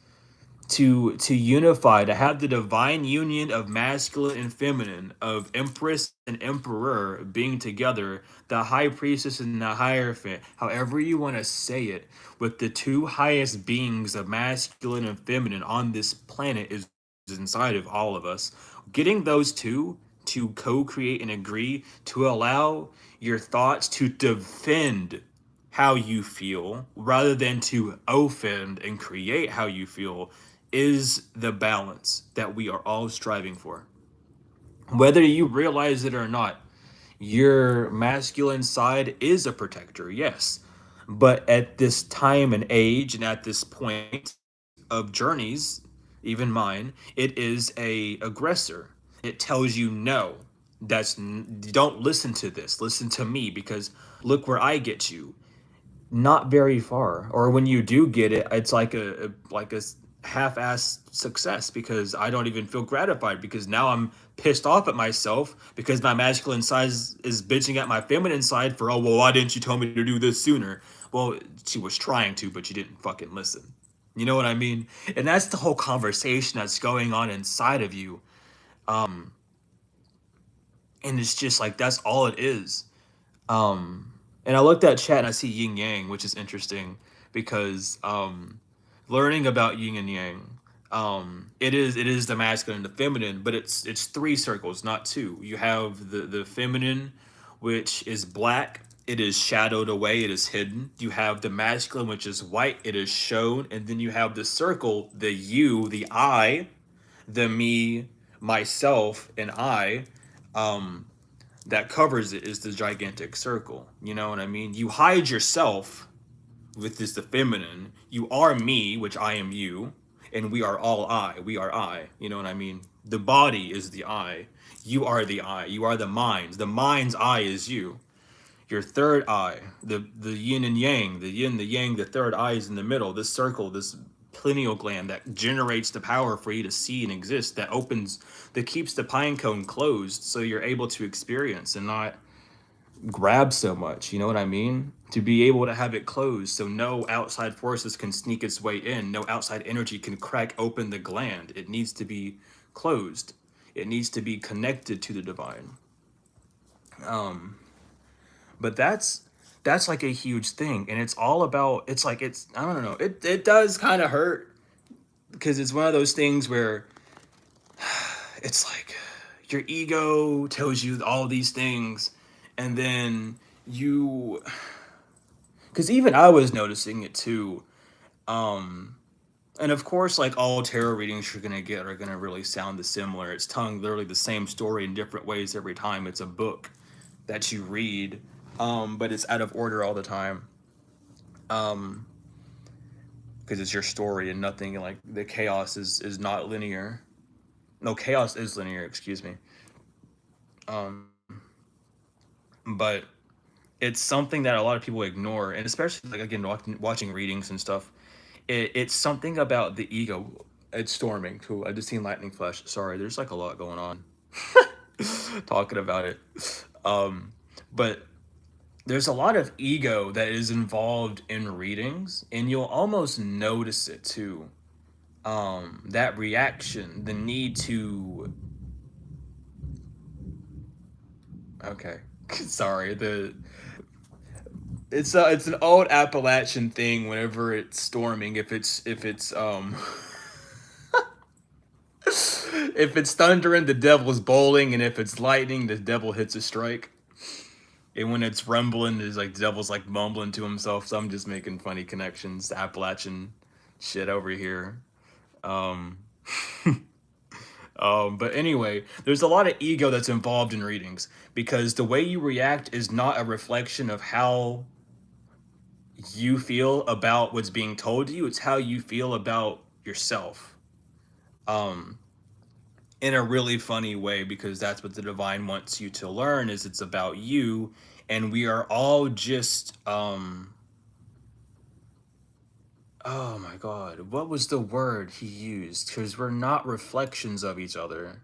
to unify, to have the divine union of masculine and feminine, of empress and emperor being together, the high priestess and the hierophant, however you want to say it, with the two highest beings of masculine and feminine on this planet is inside of all of us. Getting those two to co-create and agree to allow your thoughts to defend how you feel rather than to offend and create how you feel is the balance that we are all striving for. Whether you realize it or not, your masculine side is a protector, yes. But at this time and age and at this point of journeys, even mine, it is a aggressor. It tells you no. Don't listen to this. Listen to me, because look where I get you, not very far. Or when you do get it, it's like a half-ass success, because I don't even feel gratified, because now I'm pissed off at myself because my masculine side is bitching at my feminine side for, oh, well, why didn't you tell me to do this sooner? Well, she was trying to, but you didn't fucking listen. You know what I mean? And that's the whole conversation that's going on inside of you. And it's just like, that's all it is. And I looked at chat and I see yin yang, which is interesting, because learning about yin and yang, it is the masculine and the feminine, but it's three circles, not two. You have the feminine, which is black. It is shadowed away. It is hidden. You have the masculine, which is white. It is shown, and then you have the circle, the you, the I, the me, myself, and I. That covers it is the gigantic circle. You know what I mean? You hide yourself with this the feminine. You are me, which I am you, and we are all I. We are I. You know what I mean? The body is the I. You are the I. You are the mind. The mind's I is you. Your third eye, the yin and yang, the yin, the yang, the third eye is in the middle. This circle, this pineal gland that generates the power for you to see and exist, that opens, that keeps the pine cone closed so you're able to experience and not grab so much. You know what I mean? To be able to have it closed so no outside forces can sneak its way in, no outside energy can crack open the gland. It needs to be closed. It needs to be connected to the divine. But that's like a huge thing, and it's all about, it's like, it's, I don't know, it does kind of hurt, because it's one of those things where it's like your ego tells you all these things, and then you, because even I was noticing it too. And of course, like all tarot readings you're gonna get are gonna really sound the similar. It's telling literally the same story in different ways every time. It's a book that you read, but it's out of order all the time. Um, because it's your story and nothing, like the chaos is not linear. No, chaos is linear. Excuse me. Um, but it's something that a lot of people ignore, and especially like, again, watching readings and stuff. It's something about the ego. It's storming too. I just seen lightning flash. Sorry, there's like a lot going on talking about it. Um, but there's a lot of ego that is involved in readings, and you'll almost notice it too. That reaction, the need to, okay, sorry, the it's an old Appalachian thing. Whenever it's storming, if it's if it's thundering, the devil's bowling, and if it's lightning, the devil hits a strike. And when it's rumbling, there's like the devil's like mumbling to himself. So I'm just making funny connections to Appalachian shit over here. Um, But anyway, there's a lot of ego that's involved in readings because the way you react is not a reflection of how you feel about what's being told to you. It's how you feel about yourself. Um, in a really funny way, because that's what the divine wants you to learn, is it's about you, and we are all just oh my god, what was the word he used? Because we're not reflections of each other.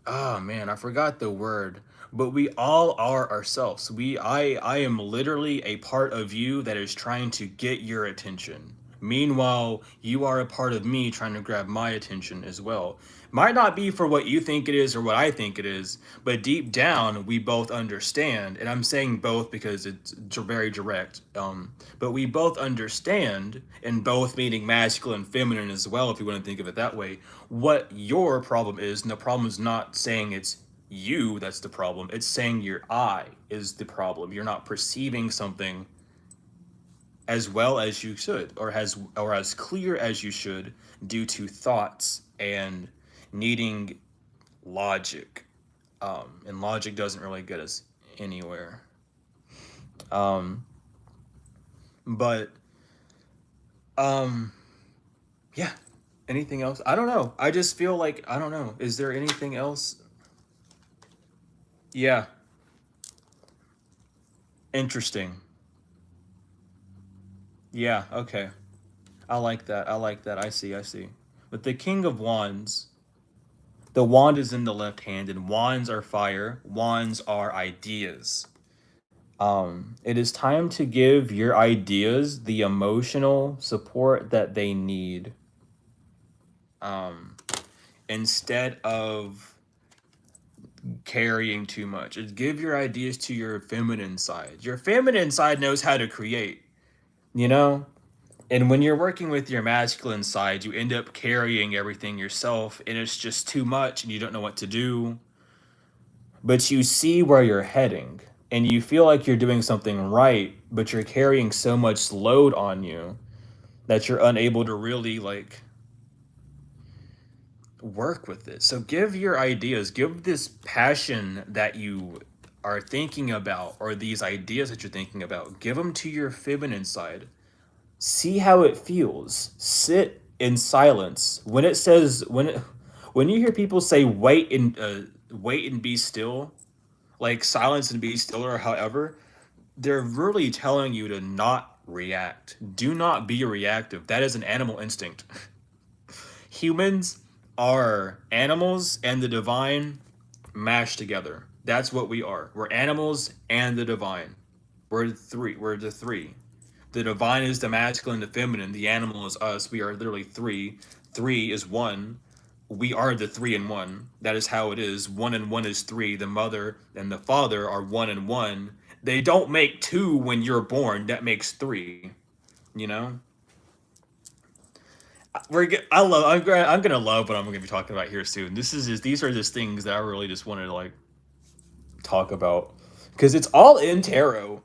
Oh man, I forgot the word. But we all are ourselves. I am literally a part of you that is trying to get your attention. Meanwhile, you are a part of me trying to grab my attention as well. Might not be for what you think it is or what I think it is, but deep down we both understand. And I'm saying both because it's very direct. But we both understand, and both meaning masculine and feminine as well, if you want to think of it that way, what your problem is. And the problem is not saying it's you that's the problem, it's saying your I is the problem. You're not perceiving something as well as you should, or as clear as you should, due to thoughts and needing logic. And logic doesn't really get us anywhere. Um, but um, yeah. Anything else? I don't know. I just feel like I don't know. Is there anything else? Yeah. Interesting. Yeah. Okay. I like that. I like that. I see. I see. But the King of Wands, the wand is in the left hand, and wands are fire. Wands are ideas. It is time to give your ideas the emotional support that they need. Um, Instead of carrying too much. Give your ideas to your feminine side. Your feminine side knows how to create, you know? And when you're working with your masculine side, you end up carrying everything yourself, and it's just too much and you don't know what to do. But you see where you're heading, and you feel like you're doing something right, but you're carrying so much load on you that you're unable to really like work with it. So give your ideas, give this passion that you are thinking about, or these ideas that you're thinking about, give them to your feminine side. See how it feels. Sit in silence. When you hear people say wait and be still, like silence and be still, or however, they're really telling you to not react. Do not be reactive. That is an animal instinct. Humans are animals and the divine mashed together. That's what we are. We're animals and the divine. We're three. We're the three. The divine is the masculine, the feminine. The animal is us. We are literally three. Three is one. We are the three and one. That is how it is. One and one is three. The mother and the father are one and one. They don't make two when you're born. That makes three. You know. I'm gonna love what I'm gonna be talking about here soon. These are just things that I really just wanted to like talk about because it's all in tarot,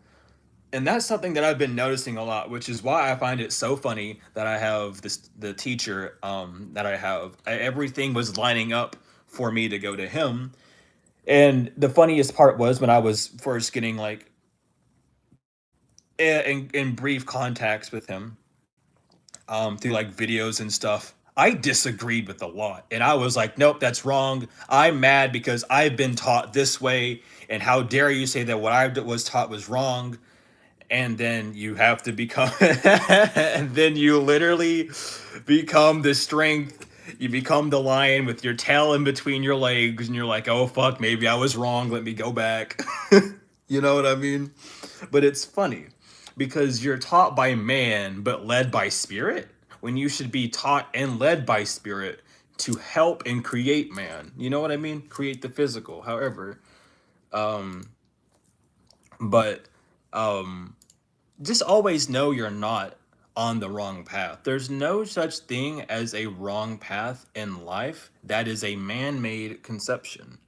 and that's something that I've been noticing a lot, which is why I find it so funny that I have the teacher that I have. Everything was lining up for me to go to him, and the funniest part was when I was first getting like in brief contacts with him through like videos and stuff. I disagreed with a lot, and I was like, "Nope, that's wrong. I'm mad because I've been taught this way, and how dare you say that what I was taught was wrong?" And then you have to become, and then you literally become the strength. You become the lion with your tail in between your legs, and you're like, "Oh fuck, maybe I was wrong. Let me go back." You know what I mean? But it's funny because you're taught by man but led by spirit, when you should be taught and led by spirit to help and create man. You know what I mean? Create the physical. However, um but um just always know you're not on the wrong path. There's no such thing as a wrong path in life. That is a man-made conception.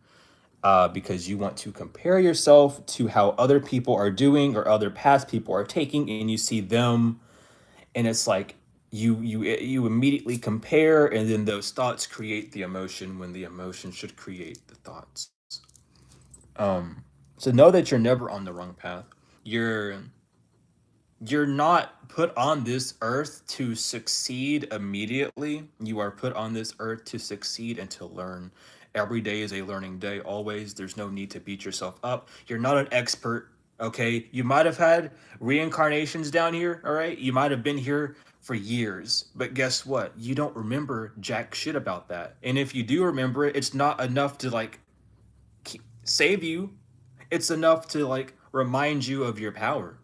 Because you want to compare yourself to how other people are doing or other past people are taking, and you see them, and it's like You immediately compare, and then those thoughts create the emotion when the emotion should create the thoughts. So know that you're never on the wrong path. You're you're not put on this earth to succeed immediately. You are put on this earth to succeed and to learn. Every day is a learning day, always. There's no need to beat yourself up. You're not an expert, okay? You might have had reincarnations down here, all right? You might have been here for years, but guess what? You don't remember jack shit about that. And if you do remember it, it's not enough to like save you. It's enough to like remind you of your power.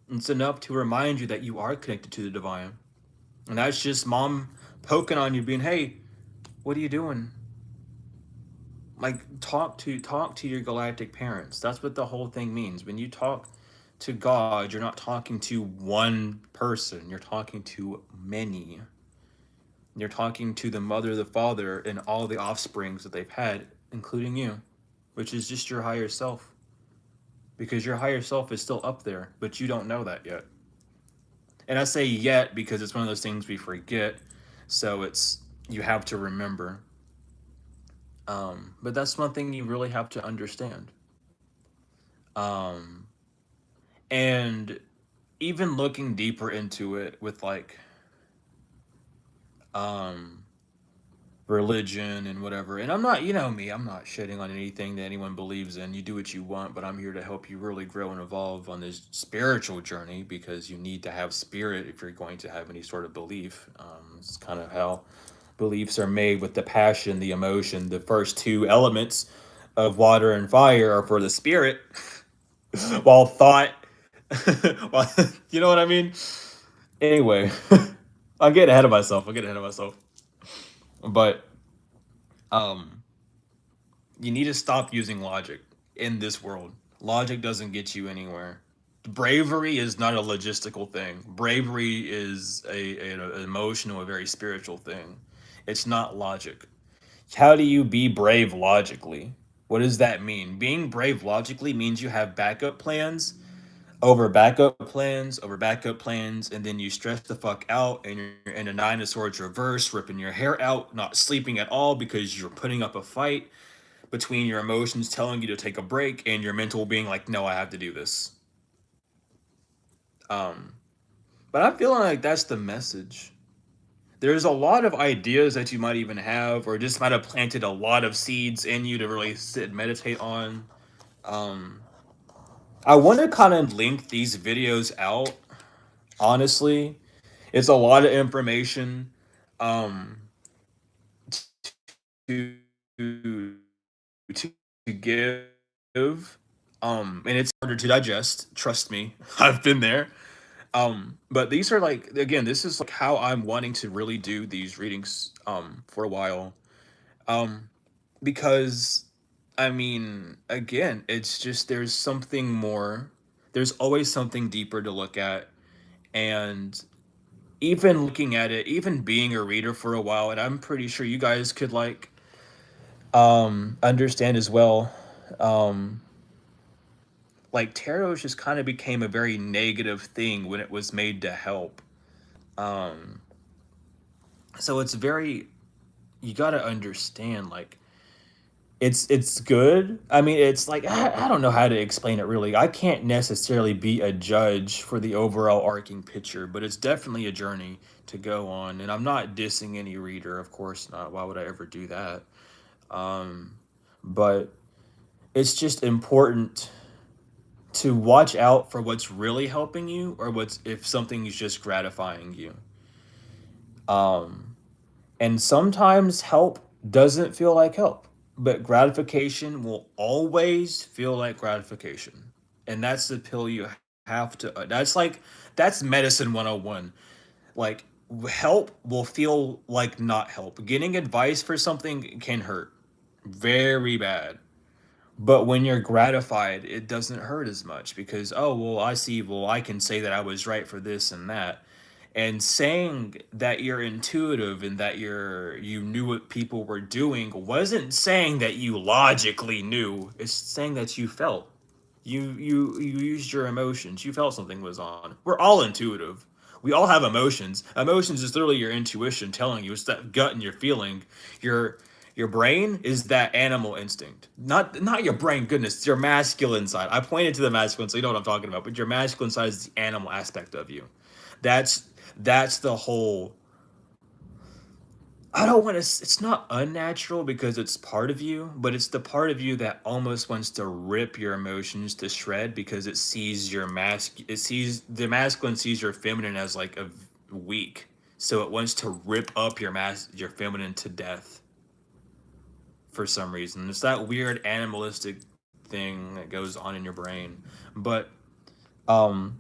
It's enough to remind you that you are connected to the divine. And that's just mom poking on you, being, hey, what are you doing? Like talk to your galactic parents. That's what the whole thing means. When you talk to God, you're not talking to one person. You're talking to many. You're talking to the mother, the father, and all the offsprings that they've had, including you, which is just your higher self. Because your higher self is still up there, but you don't know that yet. And I say yet because it's one of those things we forget. So it's you have to remember. But that's one thing you really have to understand. Um, and even looking deeper into it with like um, religion and whatever. And I'm not, you know me, I'm not shitting on anything that anyone believes in. You do what you want, but I'm here to help you really grow and evolve on this spiritual journey because you need to have spirit if you're going to have any sort of belief. It's kind of how beliefs are made with the passion, the emotion. The first two elements of water and fire are for the spirit, while thought, well, you know what I mean? Anyway, I'll get ahead of myself. I'll get ahead of myself. But um, you need to stop using logic in this world. Logic doesn't get you anywhere. Bravery is not a logistical thing. Bravery is an emotional, a very spiritual thing. It's not logic. How do you be brave logically? What does that mean? Being brave logically means you have backup plans over backup plans over backup plans, and then you stress the fuck out and you're in a nine of swords reverse, ripping your hair out, not sleeping at all because you're putting up a fight between your emotions telling you to take a break and your mental being like, no, I have to do this. Um, but I'm feeling like that's the message. There's a lot of ideas that you might even have, or just might have planted a lot of seeds in you to really sit and meditate on. Um, I want to kind of link these videos out. Honestly, it's a lot of information um, to to give, and it's harder to digest. Trust me, I've been there. But these are like again, this is like how I'm wanting to really do these readings for a while. Um, because I mean, again, it's just there's something more. There's always something deeper to look at, and even looking at it, even being a reader for a while, and I'm pretty sure you guys could like understand as well. Um, like tarot just kind of became a very negative thing when it was made to help. Um, so it's very you got to understand like it's good. I mean, it's like I don't know how to explain it really. I can't necessarily be a judge for the overall arcing picture, but it's definitely a journey to go on. And I'm not dissing any reader, of course not. Why would I ever do that? Um, but it's just important to watch out for what's really helping you or what's if something is just gratifying you. Um, and sometimes help doesn't feel like help, but gratification will always feel like gratification. And that's the pill you have to, that's medicine 101. Like, help will feel like not help. Getting advice for something can hurt very bad. But when you're gratified, it doesn't hurt as much because, oh, well, I see, well, I can say that I was right for this and that. And saying that you're intuitive and that you knew what people were doing wasn't saying that you logically knew. It's saying that you felt. You used your emotions. You felt something was on. We're all intuitive. We all have emotions. Emotions is literally your intuition telling you. It's that gut and your feeling. Your your brain is that animal instinct. Not your brain, goodness, it's your masculine side. I pointed to the masculine, so you know what I'm talking about. But your masculine side is the animal aspect of you. That's the whole. I don't want to. It's not unnatural because it's part of you, but it's the part of you that almost wants to rip your emotions to shred because it sees your mask. It sees the masculine sees your feminine as like a weak, so it wants to rip up your feminine to death for some reason. It's that weird animalistic thing that goes on in your brain, but um,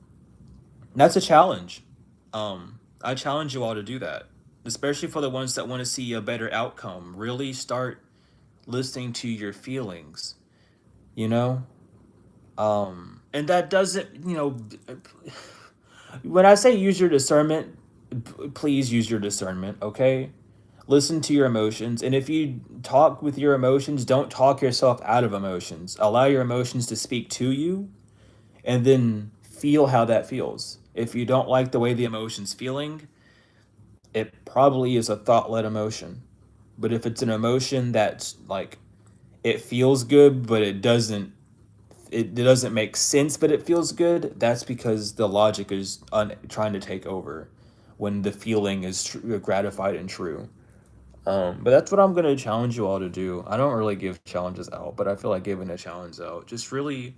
that's a challenge. I challenge you all to do that, especially for the ones that want to see a better outcome. Really start listening to your feelings, you know? And that doesn't, when I say use your discernment, please use your discernment, okay? Listen to your emotions. And if you talk with your emotions, don't talk yourself out of emotions. Allow your emotions to speak to you and then feel how that feels. If you don't like the way the emotion's feeling, it probably is a thought led emotion. But if it's an emotion that's like it feels good, but it doesn't make sense, but it feels good, that's because the logic is trying to take over when the feeling is gratified and true. But that's what I'm going to challenge you all to do. I don't really give challenges out, but I feel like giving a challenge out. Just really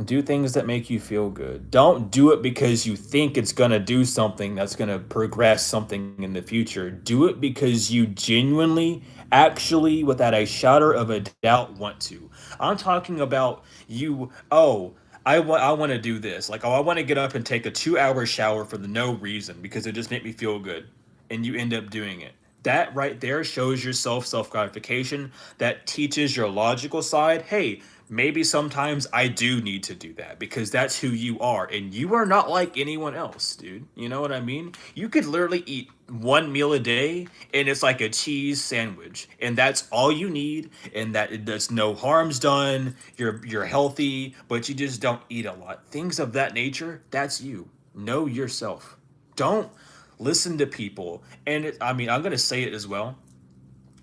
do things that make you feel good. Don't do it because you think it's going to do something that's going to progress something in the future. Do it because you genuinely, actually, without a shadow of a doubt, want to. I'm talking about you, oh, I want to do this. Like, oh, I want to get up and take a 2 hour shower for the no reason because it just made me feel good. And you end up doing it. That right there shows yourself self gratification. That teaches your logical side. Hey, maybe sometimes I do need to do that because that's who you are. And you are not like anyone else, dude. You know what I mean? You could literally eat one meal a day and it's like a cheese sandwich. And that's all you need. And that it does no harms done. You're healthy, but you just don't eat a lot. Things of that nature, that's you. Know yourself. Don't listen to people. And I mean, I'm gonna say it as well.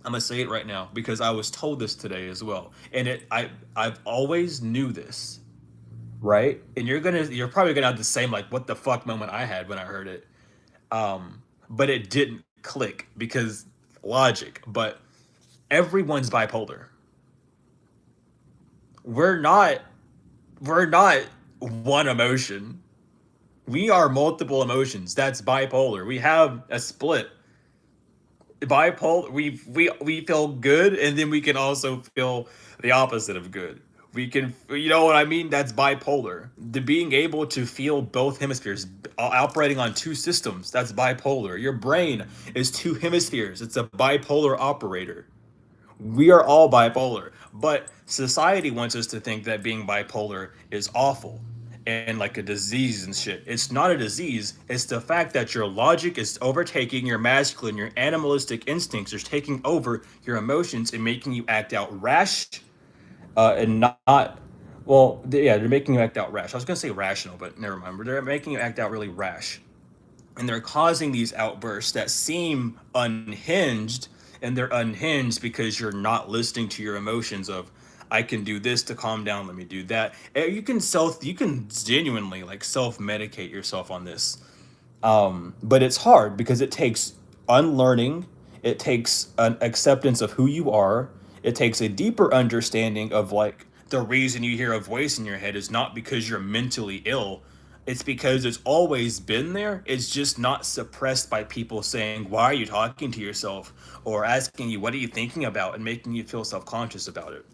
I'm gonna say it right now because I was told this today as well, and I've always knew this, right? And you're probably gonna have the same like what the fuck moment I had when I heard it, but it didn't click because logic. But everyone's bipolar. We're not we're not one emotion. We are multiple emotions. That's bipolar. We have a split bipolar. We feel good and then we can also feel the opposite of good. We can, you know what I mean? That's bipolar. The being able to feel both hemispheres operating on two systems, that's bipolar. Your brain is two hemispheres, it's a bipolar operator. We are all bipolar, but society wants us to think that being bipolar is awful and like a disease and shit. It's not a disease. It's the fact that your logic is overtaking your masculine, your animalistic instincts are taking over your emotions and making you act out rash, and not well, yeah, they're making you act out rash. I was gonna say rational, but never mind. They're making you act out really rash, and they're causing these outbursts that seem unhinged, and they're unhinged because you're not listening to your emotions of I can do this to calm down, let me do that. You can genuinely like self medicate yourself on this, but it's hard because it takes unlearning, it takes an acceptance of who you are, it takes a deeper understanding of like the reason you hear a voice in your head is not because you're mentally ill. It's because it's always been there. It's just not suppressed by people saying, "Why are you talking to yourself?" or asking you, "What are you thinking about?" and making you feel self conscious about it.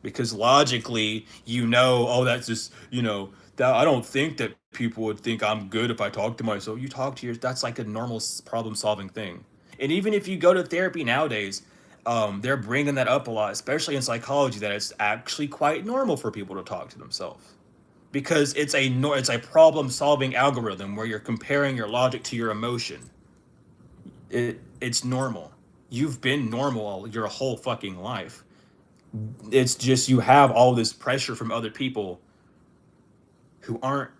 Because logically, oh, that's just, that I don't think that people would think I'm good if I talk to myself. You talk to that's like a normal problem solving thing. And even if you go to therapy nowadays, they're bringing that up a lot, especially in psychology, that it's actually quite normal for people to talk to themselves because it's a problem solving algorithm where you're comparing your logic to your emotion. It's normal. You've been normal your whole fucking life. It's just you have all this pressure from other people who aren't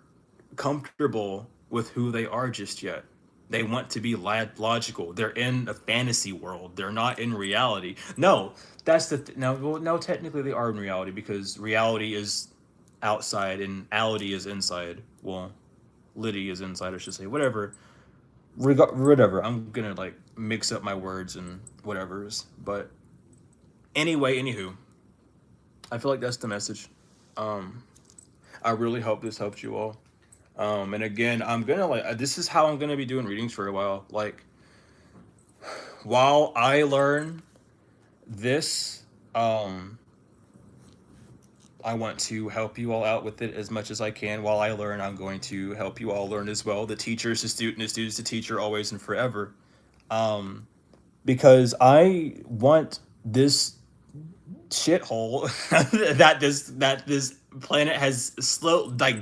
comfortable with who they are just yet. They want to be logical. They're in a fantasy world. They're not in reality. No, that's no. Well, no, technically they are in reality because reality is outside and ality is inside. Well, Liddy is inside, I should say. Whatever. Whatever. I'm gonna like mix up my words and whatever's. But anyway, anywho, I feel like that's the message. Um, I really hope this helps you all. And again, I'm gonna like this is how I'm gonna be doing readings for a while. Like while I learn this, um, I want to help you all out with it as much as I can. While I learn, I'm going to help you all learn as well. The teachers, the student, the students, the teacher, always and forever. Um, because I want this shithole that this planet has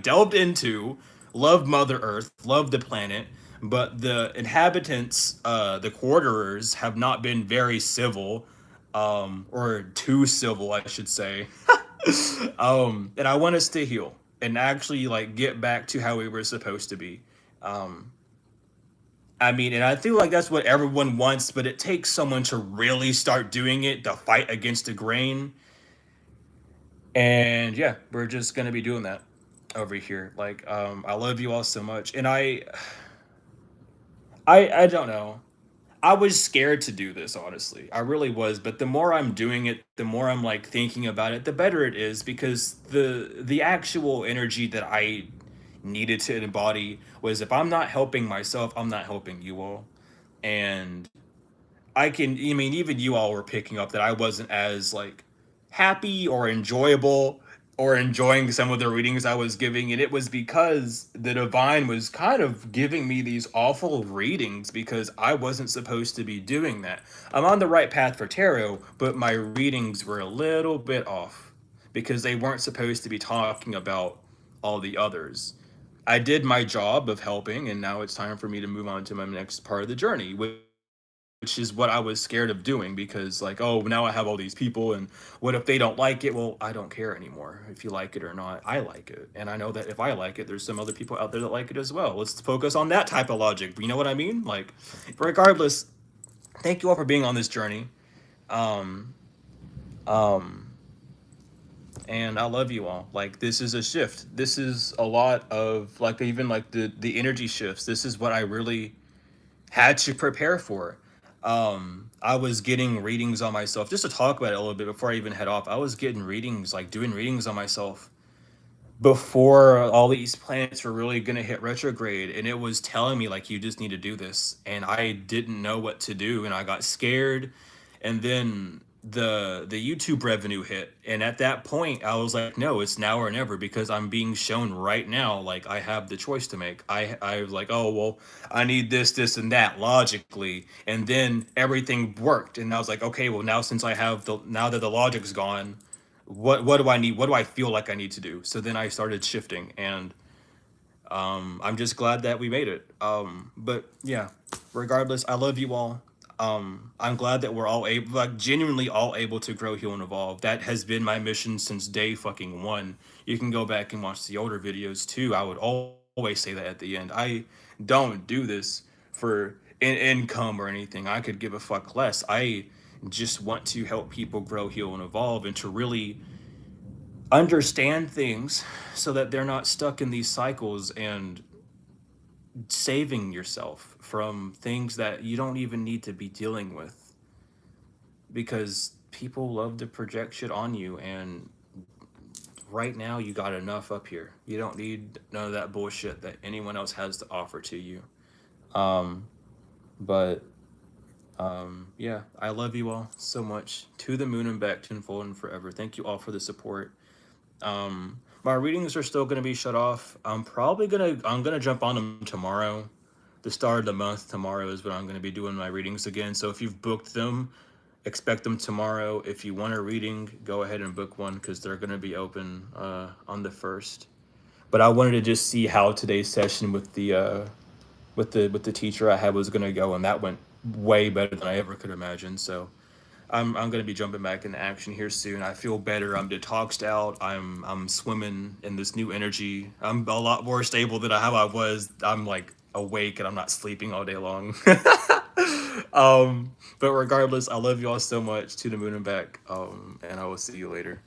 delved into. Love Mother Earth, love the planet, but the inhabitants, the quarterers, have not been very civil, or too civil, I should say. And I want us to heal and actually like get back to how we were supposed to be. Um, I mean, and I feel like that's what everyone wants, but it takes someone to really start doing it to fight against the grain. And yeah, we're just gonna be doing that over here. Like, I love you all so much, and I don't know. I was scared to do this, honestly. I really was, but the more I'm doing it, the more I'm like thinking about it, the better it is because the actual energy that I needed to embody was if I'm not helping myself, I'm not helping you all. And I mean, even you all were picking up that I wasn't as like happy or enjoyable or enjoying some of the readings I was giving. And it was because the divine was kind of giving me these awful readings because I wasn't supposed to be doing that. I'm on the right path for tarot, but my readings were a little bit off because they weren't supposed to be talking about all the others. I did my job of helping, and now it's time for me to move on to my next part of the journey, which is what I was scared of doing because, like, oh, now I have all these people, and what if they don't like it? Well, I don't care anymore if you like it or not. I like it, and I know that if I like it, there's some other people out there that like it as well. Let's focus on that type of logic. You know what I mean? Like, regardless, thank you all for being on this journey. Um, um, and I love you all. Like, this is a shift. This is a lot of like even like the energy shifts. This is what I really had to prepare for. I was getting readings on myself just to talk about it a little bit before I even head off. I was getting readings, like doing readings on myself before all these planets were really going to hit retrograde, and it was telling me like you just need to do this, and I didn't know what to do, and I got scared. And then the YouTube revenue hit, and at that point I was like, no, it's now or never because I'm being shown right now like I have the choice to make. I was like, oh well, I need this and that logically, and then everything worked, and I was like, okay, well now since I have the now that the logic's gone, what do I need? What do I feel like I need to do? So then I started shifting, and I'm just glad that we made it. But yeah, regardless, I love you all. I'm glad that we're all able, like genuinely all able to grow, heal, and evolve. That has been my mission since day fucking one. You can go back and watch the older videos too. I would always say that at the end. I don't do this for income or anything. I could give a fuck less. I just want to help people grow, heal, and evolve, and to really understand things so that they're not stuck in these cycles and saving yourself from things that you don't even need to be dealing with because people love to project shit on you, and right now you got enough up here. You don't need none of that bullshit that anyone else has to offer to you. um but yeah, I love you all so much, to the moon and back, tenfold and forever. Thank you all for the support. My readings are still gonna be shut off. I'm gonna jump on them tomorrow. The start of the month tomorrow is when I'm gonna be doing my readings again. So if you've booked them, expect them tomorrow. If you want a reading, go ahead and book one because they're gonna be open on the first. But I wanted to just see how today's session with the teacher I had was gonna go, and that went way better than I ever could imagine. So I'm gonna be jumping back into action here soon. I feel better. I'm detoxed out. I'm swimming in this new energy. I'm a lot more stable than how I was. I'm like awake and I'm not sleeping all day long. But regardless, I love you all so much. To the moon and back. And I will see you later.